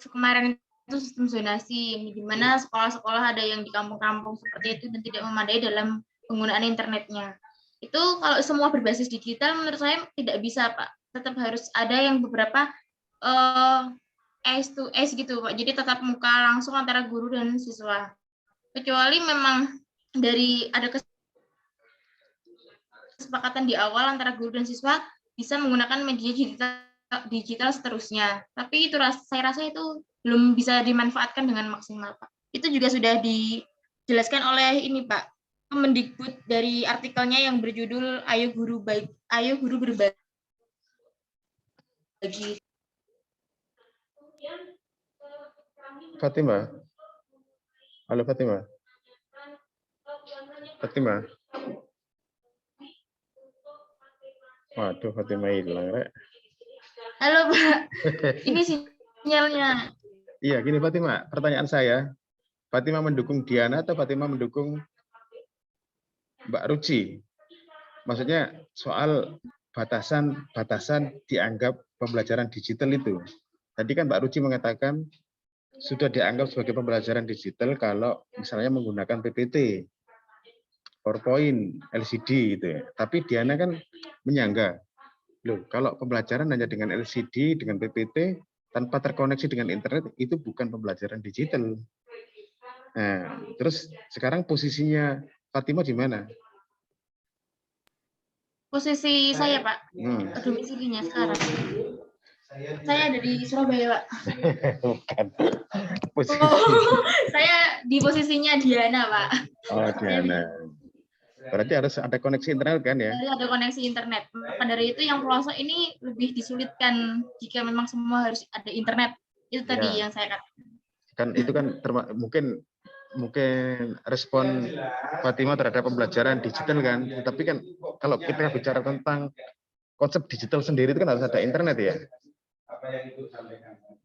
kemarin itu sistem zonasi, di mana sekolah-sekolah ada yang di kampung-kampung seperti itu dan tidak memadai dalam penggunaan internetnya. Itu kalau semua berbasis digital menurut saya tidak bisa, Pak. Tetap harus ada yang beberapa face to face gitu, Pak. Jadi tatap muka langsung antara guru dan siswa. Kecuali memang dari ada kesepakatan di awal antara guru dan siswa bisa menggunakan media digital seterusnya. Tapi itu saya rasa itu belum bisa dimanfaatkan dengan maksimal, Pak. Itu juga sudah dijelaskan oleh ini, Pak, Kemendikbud dari artikelnya yang berjudul Ayo Guru Berbagi. Fatima. Halo Fatima. Fatima. Waduh, Fatima hilang, Rek. Halo, Pak. Ini sinyalnya. Iya, gini Fatima, pertanyaan saya, Fatima mendukung Diana atau Fatima mendukung Mbak Ruci? Maksudnya soal batasan dianggap pembelajaran digital itu. Tadi kan Mbak Ruci mengatakan sudah dianggap sebagai pembelajaran digital kalau misalnya menggunakan PPT, PowerPoint, LCD gitu ya. Tapi Diana kan menyangga. Loh, kalau pembelajaran hanya dengan LCD, dengan PPT, tanpa terkoneksi dengan internet, itu bukan pembelajaran digital. Nah, terus sekarang posisinya Fatima di mana? Posisi saya, Pak, domisilinya sekarang. Saya ada di Surabaya, Pak. Bukan. Posisi. Saya di posisinya Diana, Pak. Oh, Diana. Berarti harus ada koneksi internet kan ya? Ada koneksi internet. Maka dari itu yang pelosok ini lebih disulitkan jika memang semua harus ada internet. Itu tadi yang saya katakan. Kan itu kan mungkin respon Fatima terhadap pembelajaran digital kan. Tapi kan kalau kita bicara tentang konsep digital sendiri itu kan harus ada internet ya.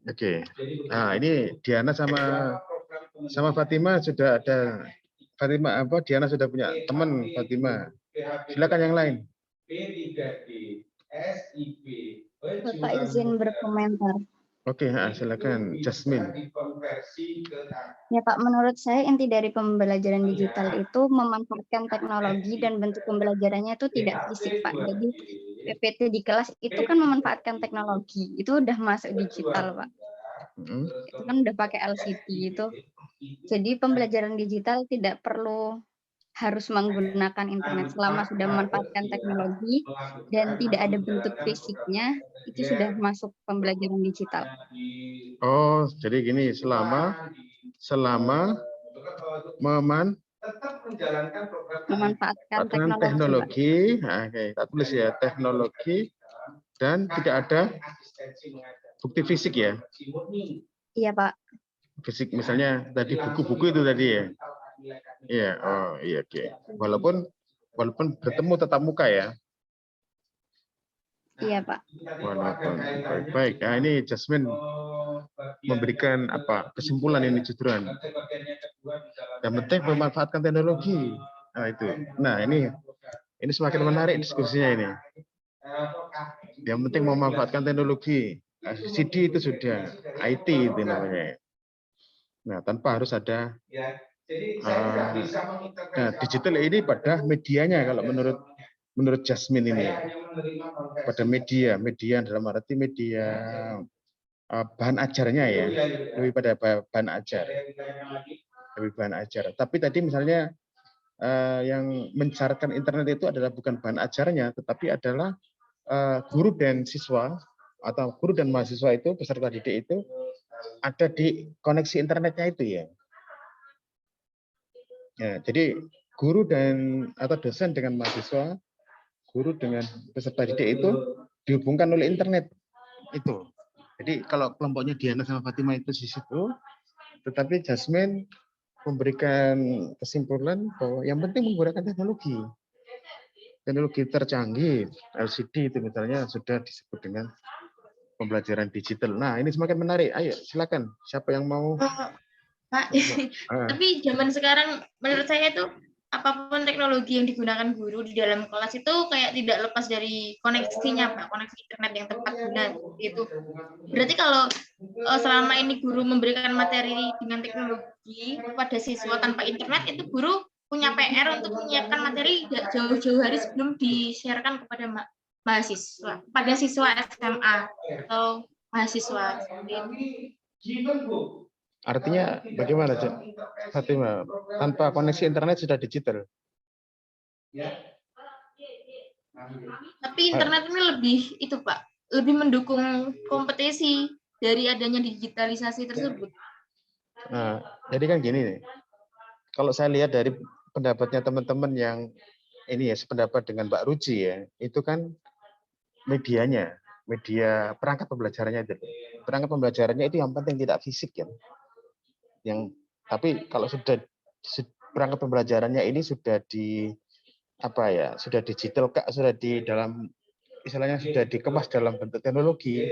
Oke. Nah, ini Diana sama Fatima sudah ada. Fatima Diana sudah punya teman Fatima. Silakan yang lain. Bapak izin berkomentar. Oke, silakan Jasmine. Ya Pak, menurut saya inti dari pembelajaran digital itu memanfaatkan teknologi dan bentuk pembelajarannya itu tidak fisik Pak. Jadi PPT di kelas itu kan memanfaatkan teknologi, itu udah masuk digital Pak. Itu kan udah pakai LCD itu. Jadi pembelajaran digital tidak perlu harus menggunakan internet selama sudah memanfaatkan teknologi dan tidak ada bentuk fisiknya, itu sudah masuk pembelajaran digital. Oh, jadi gini, selama memanfaatkan teknologi, nah, oke, tak tulis ya, teknologi dan tidak ada bukti fisik ya? Iya Pak. Fisik misalnya tadi buku-buku itu tadi ya? Iya, oh iya, oke. Walaupun bertemu tatap muka ya? Iya Pak. Walaupun baik. Nah, ini Jasmine memberikan kesimpulan ini jujuran. Yang penting memanfaatkan teknologi. Nah itu. Nah ini semakin menarik diskusinya ini. Yang penting memanfaatkan teknologi. CD itu sudah IT itu namanya. Nah tanpa harus ada digital ini pada medianya kalau menurut Jasmine ini pada media dalam arti media bahan ajarnya ya, lebih pada bahan ajar. Tapi tadi misalnya yang mensyaratkan internet itu adalah bukan bahan ajarnya, tetapi adalah guru dan siswa atau guru dan mahasiswa itu peserta didik itu ada di koneksi internetnya itu ya. Ya, jadi guru atau dosen dengan mahasiswa, guru dengan peserta didik itu dihubungkan oleh internet itu. Jadi kalau kelompoknya Diana sama Fatima itu di situ, tetapi Jasmine memberikan kesimpulan bahwa yang penting menggunakan teknologi. Teknologi tercanggih, LCD itu misalnya sudah disebut dengan pembelajaran digital. Nah, ini semakin menarik. Ayo, silakan. Siapa yang mau? Pak, tapi zaman sekarang menurut saya itu apapun teknologi yang digunakan guru di dalam kelas itu kayak tidak lepas dari koneksinya, Pak, koneksi internet yang tepat guna itu. Berarti kalau selama ini guru memberikan materi dengan teknologi kepada siswa tanpa internet, itu guru punya PR untuk menyiapkan materi jauh-jauh hari sebelum di-sharekan kepada mahasiswa, pada siswa SMA atau mahasiswa. Artinya bagaimana, Fatima? Tanpa koneksi internet sudah digital. Tapi internet ini lebih itu, Pak, lebih mendukung kompetisi dari adanya digitalisasi tersebut. Nah, jadi kan gini nih. Kalau saya lihat dari pendapatnya teman-teman yang ini ya sependapat dengan Mbak Ruci ya, itu kan media perangkat pembelajarannya itu. Perangkat pembelajarannya itu yang penting tidak fisik ya. Tapi kalau sudah perangkat pembelajarannya ini sudah sudah digital, sudah di dalam istilahnya sudah dikemas dalam bentuk teknologi.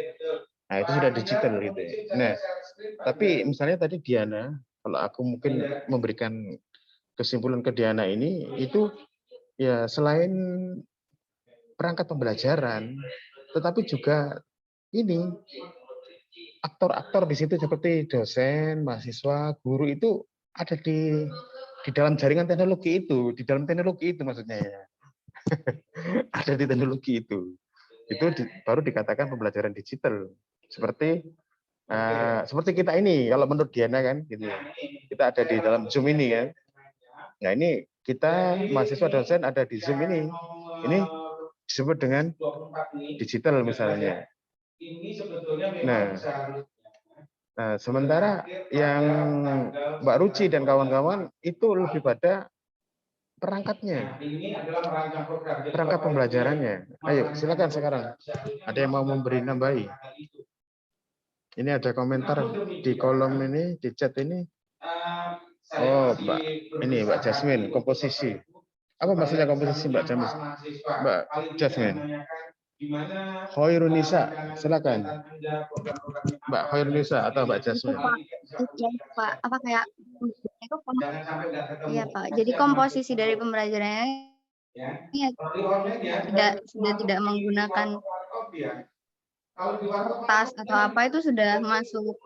Nah, itu sudah digital gitu. Nah, tapi misalnya tadi Diana, kalau aku mungkin memberikan kesimpulan ke Diana ini itu ya selain perangkat pembelajaran, tetapi juga ini aktor-aktor di situ seperti dosen, mahasiswa, guru itu ada di dalam jaringan teknologi itu, di dalam teknologi itu maksudnya ya. Ada di teknologi itu. Itu baru dikatakan pembelajaran digital. Seperti kita ini, kalau menurut Diana kan, gitu. Kita ada di dalam Zoom ini kan. Nah ini kita mahasiswa dosen ada di Zoom ini. Ini disebut dengan digital misalnya. Nah, sementara yang Mbak Ruci dan kawan-kawan itu lebih pada perangkatnya, perangkat pembelajarannya. Ayo, silakan sekarang. Ada yang mau memberi nambahi? Ini ada komentar di kolom ini, di chat ini. Oh, Mbak Jasmine, komposisi. Apa maksudnya komposisi Mbak Jasmine? Hoirunisa, silakan. Mbak Hoirunisa atau Mbak Jasmine. Itu Pak, apa kayak itu iya Pak. Jadi komposisi dari pembelajarannya sudah tidak menggunakan kertas atau apa, itu sudah masuk.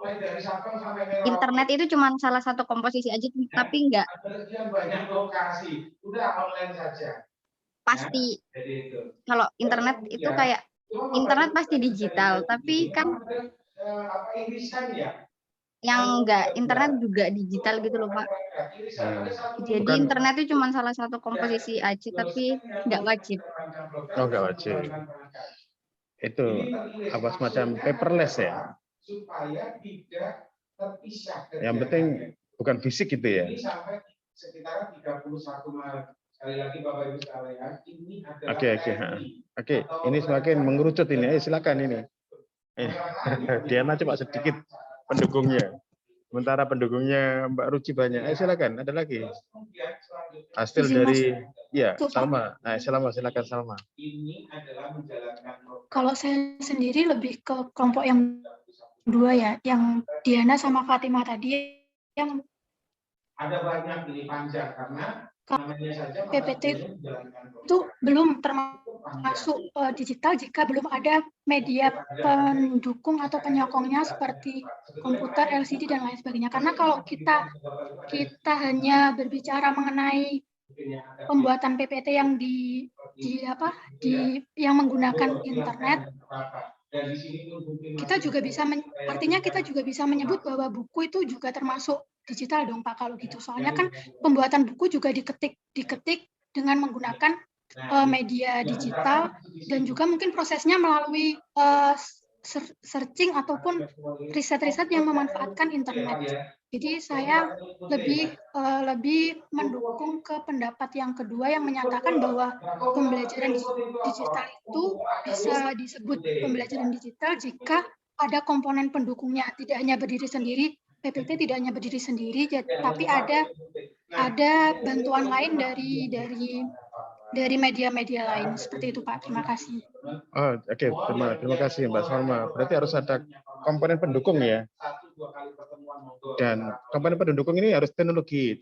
Internet itu cuma salah satu komposisi aja, tapi enggak pasti. Kalau internet itu kayak internet pasti digital, tapi kan yang enggak internet juga digital gitu loh Pak. Jadi internet itu cuma salah satu komposisi aja, tapi enggak wajib. Oh, enggak wajib. Itu apa semacam paperless ya? Yang penting bukan fisik gitu ya. Oke. Ini semakin mengerucut ini. Silakan ini. Diana cuma sedikit pendukungnya. Sementara pendukungnya Mbak Ruci banyak. Silakan, ada lagi. Hasil dari Salma. Nah, silakan Salma. Kalau saya sendiri lebih ke kelompok yang dua ya, yang Diana sama Fatimah tadi, yang ada banyak ini panjang karena PPT itu belum termasuk digital jika belum ada media pendukung atau penyokongnya seperti komputer, LCD dan lain sebagainya. Karena kalau kita hanya berbicara mengenai pembuatan PPT yang yang menggunakan internet, kita juga bisa menyebut bahwa buku itu juga termasuk digital dong Pak kalau gitu. Soalnya kan pembuatan buku juga diketik dengan menggunakan media digital, dan juga mungkin prosesnya melalui searching ataupun riset-riset yang memanfaatkan internet. Jadi saya lebih mendukung ke pendapat yang kedua yang menyatakan bahwa pembelajaran digital itu bisa disebut pembelajaran digital jika ada komponen pendukungnya, tidak hanya berdiri sendiri. PPT tidak hanya berdiri sendiri, tapi ada bantuan lain dari media-media lain. Seperti itu Pak. Terima kasih. Oh, oke. Terima kasih Mbak Salma. Berarti harus ada komponen pendukung ya. Dan komponen pendukung ini harus teknologi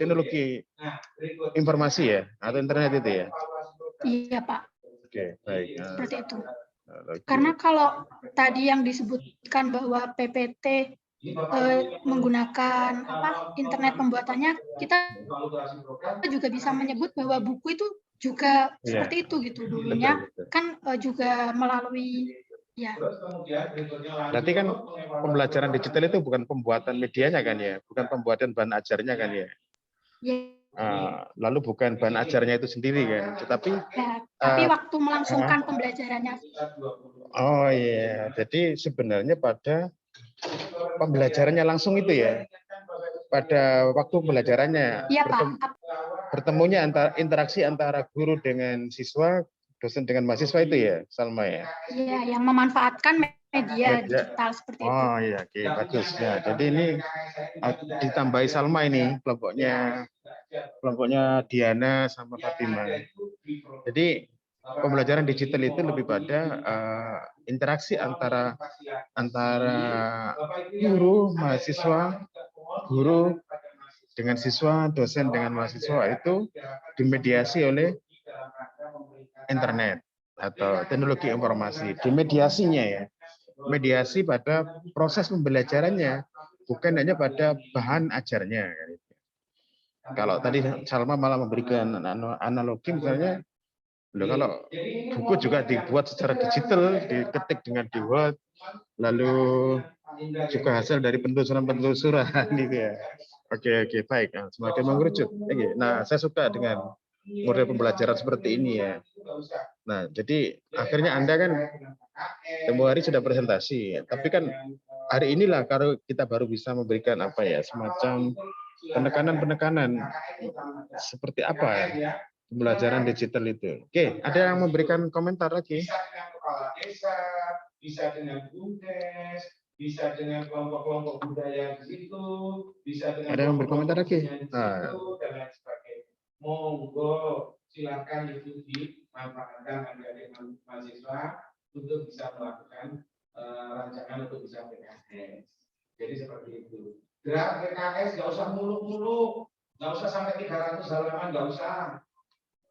informasi ya, atau internet itu ya. Iya Pak. Oke, baik. Seperti itu. Karena kalau tadi yang disebutkan bahwa PPT menggunakan internet pembuatannya, kita juga bisa menyebut bahwa buku itu juga seperti itu gitu dulunya. Betul. Kan juga melalui Berarti kan pembelajaran digital itu bukan pembuatan medianya kan ya, bukan pembuatan bahan ajarnya kan ya. Lalu bukan bahan ajarnya itu sendiri kan, tetapi waktu melangsungkan pembelajarannya. Oh iya, jadi sebenarnya pada pembelajarannya langsung itu ya, pada waktu pembelajarannya bertemunya interaksi antara guru dengan siswa, dosen dengan mahasiswa itu ya, Salma ya. Iya, yang memanfaatkan media digital seperti itu. Oh iya, oke, bagus ya. Jadi ini ditambahi Salma ini kelompoknya Diana sama Fatimah. Jadi pembelajaran digital itu lebih pada interaksi antara guru, mahasiswa, guru dengan siswa, dosen dengan mahasiswa itu dimediasi oleh internet atau teknologi informasi. Dimediasinya ya. mediasi pada proses pembelajarannya, bukan hanya pada bahan ajarnya. Kalau tadi Salma malah memberikan analogi misalnya, kalau buku juga dibuat secara digital, diketik dengan di Word, lalu juga hasil dari penelusuran gitu ya. Oke, baik. Semakin mengerucut. Nah, saya suka dengan model pembelajaran seperti ini ya. Nah, jadi akhirnya Anda kan tempo hari sudah presentasi, tapi kan hari inilah kalau kita baru bisa memberikan apa ya, semacam penekanan seperti apa ya pembelajaran digital itu. Oke, ada yang memberikan komentar lagi? Bisa dengan kepala desa, bisa dengan BUMDes, bisa dengan kelompok-kelompok budaya di situ, bisa dengan ada yang berkomentar lagi? dan lain sebagainya. Monggo silakan itu dimanfaatkan adik-adik mahasiswa untuk bisa melakukan rancangan untuk bisa PKS. Jadi seperti itu. Gerak PKS nggak usah muluk-muluk, nggak usah sampai 300 halaman, nggak usah.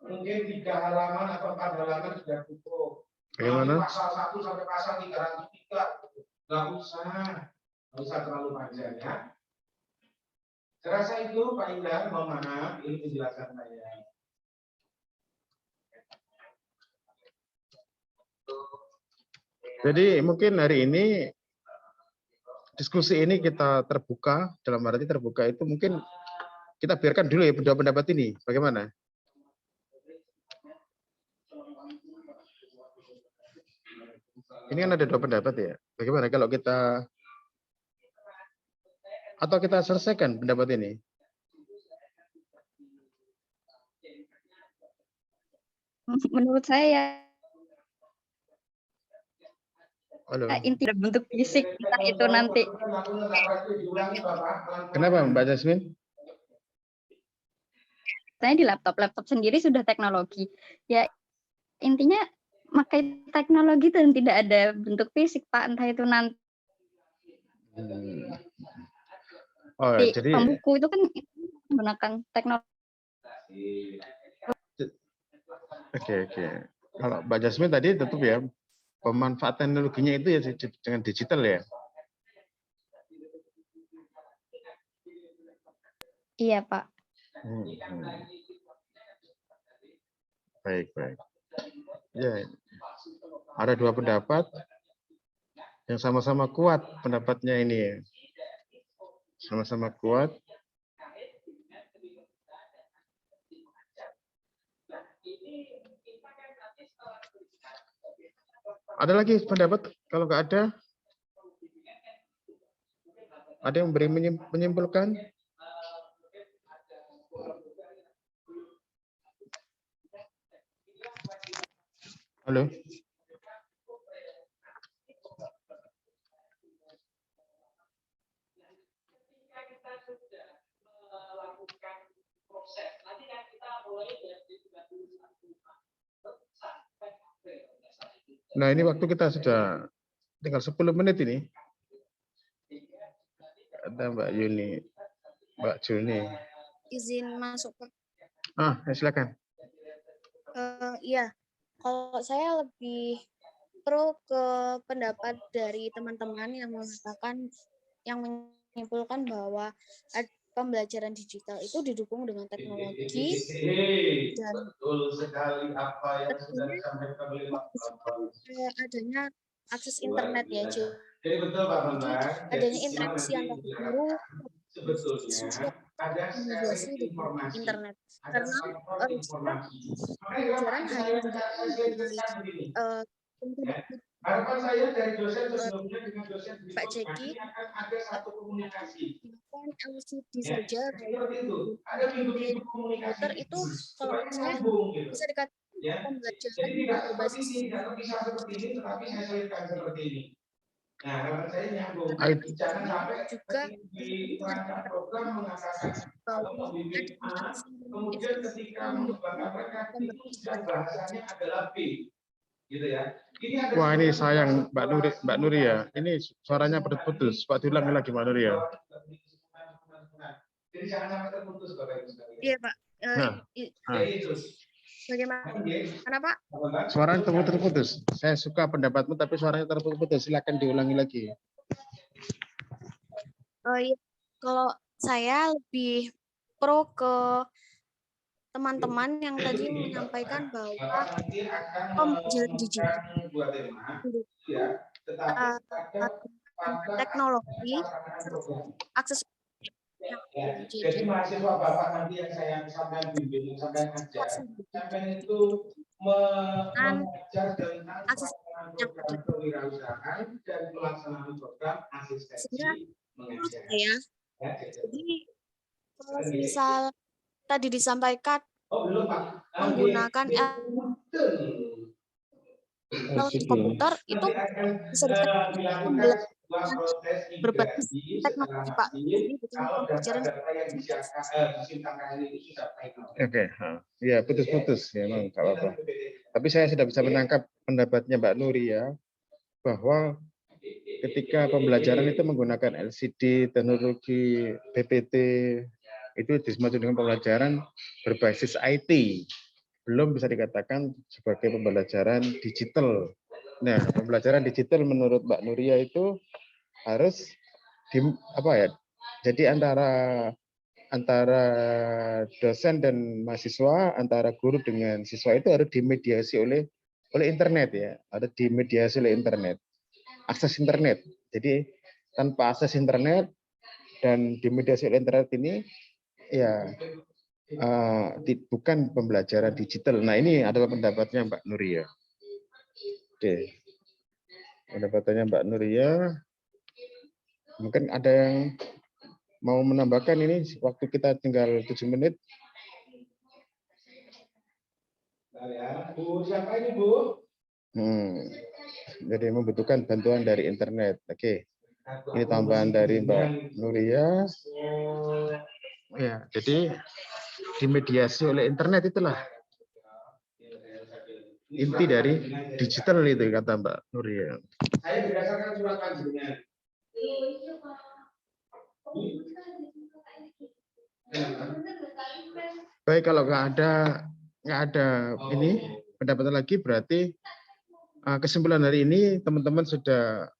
Mungkin 3 halaman atau 4 halaman sudah cukup. Bagaimana? Pasal 1 sampai pasal 303, nggak usah terlalu panjang ya. Saya rasa itu Pak Indra, mohon maaf, ini penjelasan saya. Jadi mungkin hari ini diskusi ini kita terbuka, dalam arti terbuka itu mungkin kita biarkan dulu ya pendapat ini. Bagaimana? Ini kan ada 2 pendapat ya. Bagaimana kalau kita atau kita selesaikan pendapat ini? Menurut saya Halo. inti bentuk fisik kita itu nanti. Kenapa Mbak Jasmine? Saya di laptop sendiri sudah teknologi. Ya intinya pakai teknologi dan tidak ada bentuk fisik, Pak, entah itu nanti. Oh, jadi pembuku itu kan menggunakan teknologi. Oke. Kalau Mbak Jasmine tadi tetap ya pemanfaatan teknologinya itu ya dengan digital ya. Iya, Pak. Baik. Ya, ada 2 pendapat yang sama-sama kuat pendapatnya ini ya. Sama-sama kuat. Ada lagi pendapat? Kalau nggak ada yang beri menyimpulkan? Halo? Nah, ini waktu kita sudah tinggal 10 menit ini. Ada Mbak Yuni, Mbak Juni. Izin masuk, Pak. Silakan. Iya, kalau saya lebih pro ke pendapat dari teman-teman yang mengatakan, yang menyimpulkan bahwa pembelajaran digital itu didukung dengan teknologi dan betul sekali apa yang sudah disampaikan oleh Pak adanya akses internet ya. Jadi betul Pak Bambang. Adanya interaksi antar guru sebetulnya ada sharing informasi internet karena pelajaran hanya harapan saya dari dosen sebelumnya dengan dosen Pak Jeki akan ada satu komunikasi. LCD saja Seperti itu. Ada minggu-minggu komunikasi. Itu kalau saya bisa dikatakan pembelajaran jadi tidak seperti ini, tidak terpisah seperti ini, tetapi saya selipkan seperti ini. Nah, harapan saya nyambung. Jangan sampai juga di rancangan program mengatakan kalau membimbing A, kemudian ketika mengembangkan mereka itu sudah bahasanya adalah B. Gitu ya. Wah, ini sayang Mbak Nuri ya. Ini suaranya putus-putus. Pak diulangi lagi Mbak Nuri ya. Jadi jangan sampai terputus Bapak Ibu sekalian. Iya, Pak. Itu. Bagaimana, Pak? Suaranya terputus. Saya suka pendapatmu, tapi suaranya terputus. Silakan diulangi lagi. Oh iya, kalau saya lebih pro ke teman-teman yang tadi menyampaikan bahwa pembelajaran digital teknologi akses yang Jadi mahasiswa Bapak nanti yang saya sampaikan bimbing, sampaikan ajar, sampaikan itu mengajar dan akses yang ada. kewirausahaan dan pelaksanaan program asistensi mengajar. Saya, jadi kalau misal tadi disampaikan menggunakan komputer itu bisa dikatakan pembelajaran berbasis teknologi, Pak. Jadi bukan pembelajaran. Oke, ya putus-putus ya, memang nggak apa-apa. Tapi saya sudah bisa menangkap pendapatnya Mbak Nuri ya, bahwa ketika pembelajaran itu menggunakan LCD, teknologi PPT, itu disebut dengan pembelajaran berbasis IT. Belum bisa dikatakan sebagai pembelajaran digital. Nah, pembelajaran digital menurut Mbak Nuria itu harus jadi antara dosen dan mahasiswa, antara guru dengan siswa itu harus dimediasi oleh internet ya, ada dimediasi oleh internet, akses internet. Jadi tanpa akses internet dan dimediasi oleh internet ini ya bukan pembelajaran digital. Nah, ini adalah pendapatnya Mbak Nuria. Oke. Pendapatannya Mbak Nuria. Mungkin ada yang mau menambahkan, ini waktu kita tinggal 7 menit. Bu, siapa ini, Bu? Jadi membutuhkan bantuan dari internet. Oke. Ini tambahan dari Mbak Nuria. Ya, jadi dimediasi oleh internet itulah inti dari digital itu, kata Mbak Nuria. Saya berdasarkan surat panjenengan. Baik, kalau nggak ada ini pendapatan lagi, berarti kesimpulan hari ini teman-teman sudah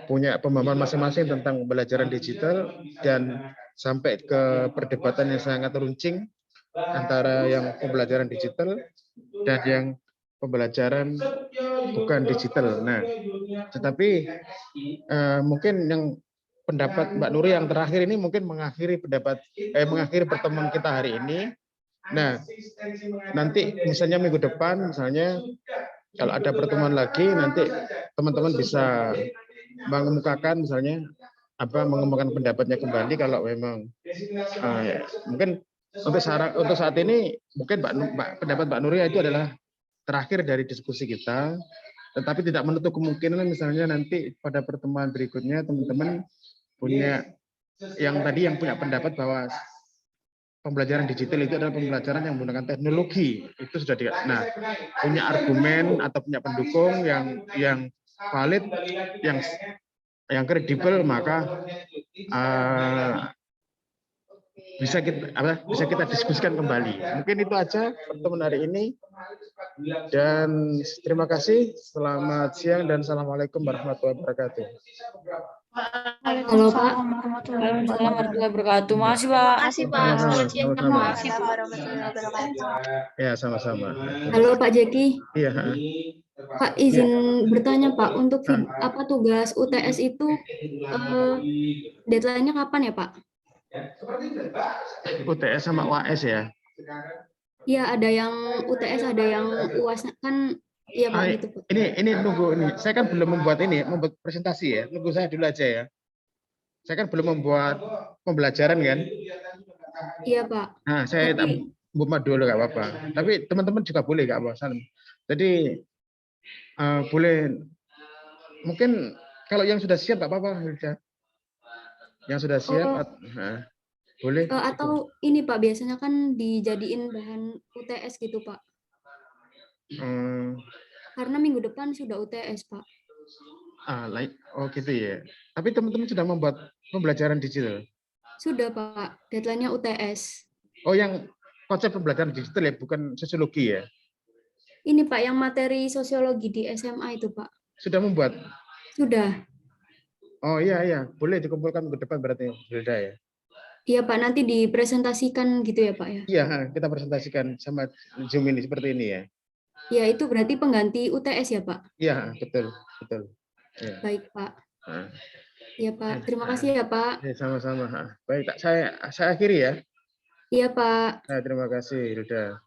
punya pemahaman masing-masing tentang pembelajaran digital dan sampai ke perdebatan yang sangat runcing antara yang pembelajaran digital dan yang pembelajaran bukan digital. Nah, tetapi mungkin yang pendapat Mbak Nuri yang terakhir ini mungkin mengakhiri pertemuan kita hari ini. Nah, nanti misalnya minggu depan, misalnya kalau ada pertemuan lagi, nanti teman-teman bisa mengemukakan misalnya mengemukakan pendapatnya kembali kalau memang mungkin untuk saat ini mungkin pendapat Mbak Nuria itu adalah terakhir dari diskusi kita, tetapi tidak menutup kemungkinan misalnya nanti pada pertemuan berikutnya teman-teman punya yang punya pendapat bahwa pembelajaran digital itu adalah pembelajaran yang menggunakan teknologi. Itu sudah punya argumen atau punya pendukung yang valid, yang kredibel, maka bisa kita diskusikan kembali. Mungkin itu aja pertemuan hari ini. Dan terima kasih. Selamat siang dan assalamualaikum warahmatullahi wabarakatuh. Halo Pak. Waalaikumsalam warahmatullahi wabarakatuh. Makasih Pak. Makasih Pak. Selamat siang. Makasih Pak. Ya, sama-sama. Halo Pak Jeki. Iya. Pak izin bertanya Pak, untuk tugas UTS itu deadline-nya kapan ya Pak? UTS sama UAS ya? Iya, ada yang UTS, ada yang UAS kan. Iya Pak, gitu Pak. Ini nunggu ini. Saya kan belum membuat presentasi ya. Nunggu saya dulu aja ya. Saya kan belum membuat pembelajaran kan? Iya Pak. Nah, saya buat dulu nggak apa-apa. Tapi teman-teman juga boleh nggak apa-apa. Jadi boleh. Mungkin kalau yang sudah siap nggak apa-apa, Hilda. Yang sudah siap, boleh. Atau ini Pak, biasanya kan dijadiin bahan UTS gitu Pak. Karena minggu depan sudah UTS Pak. Oh gitu ya. Tapi teman-teman sudah membuat pembelajaran digital? Sudah Pak, deadline-nya UTS. Oh, yang konsep pembelajaran digital ya, bukan sosiologi ya? Ini Pak, yang materi sosiologi di SMA itu Pak. Sudah membuat? Sudah. Oh iya, iya. Boleh dikumpulkan ke depan berarti, Hilda ya? Iya Pak, nanti dipresentasikan gitu ya Pak ya? Iya, kita presentasikan sama Zoom ini, seperti ini ya? Ya, itu berarti pengganti UTS ya Pak? Iya, betul. Betul. Ya. Baik Pak. Nah. Iya Pak, terima kasih ya Pak. Ya, sama-sama. Baik, saya akhiri ya. Iya Pak. Nah, terima kasih, Hilda.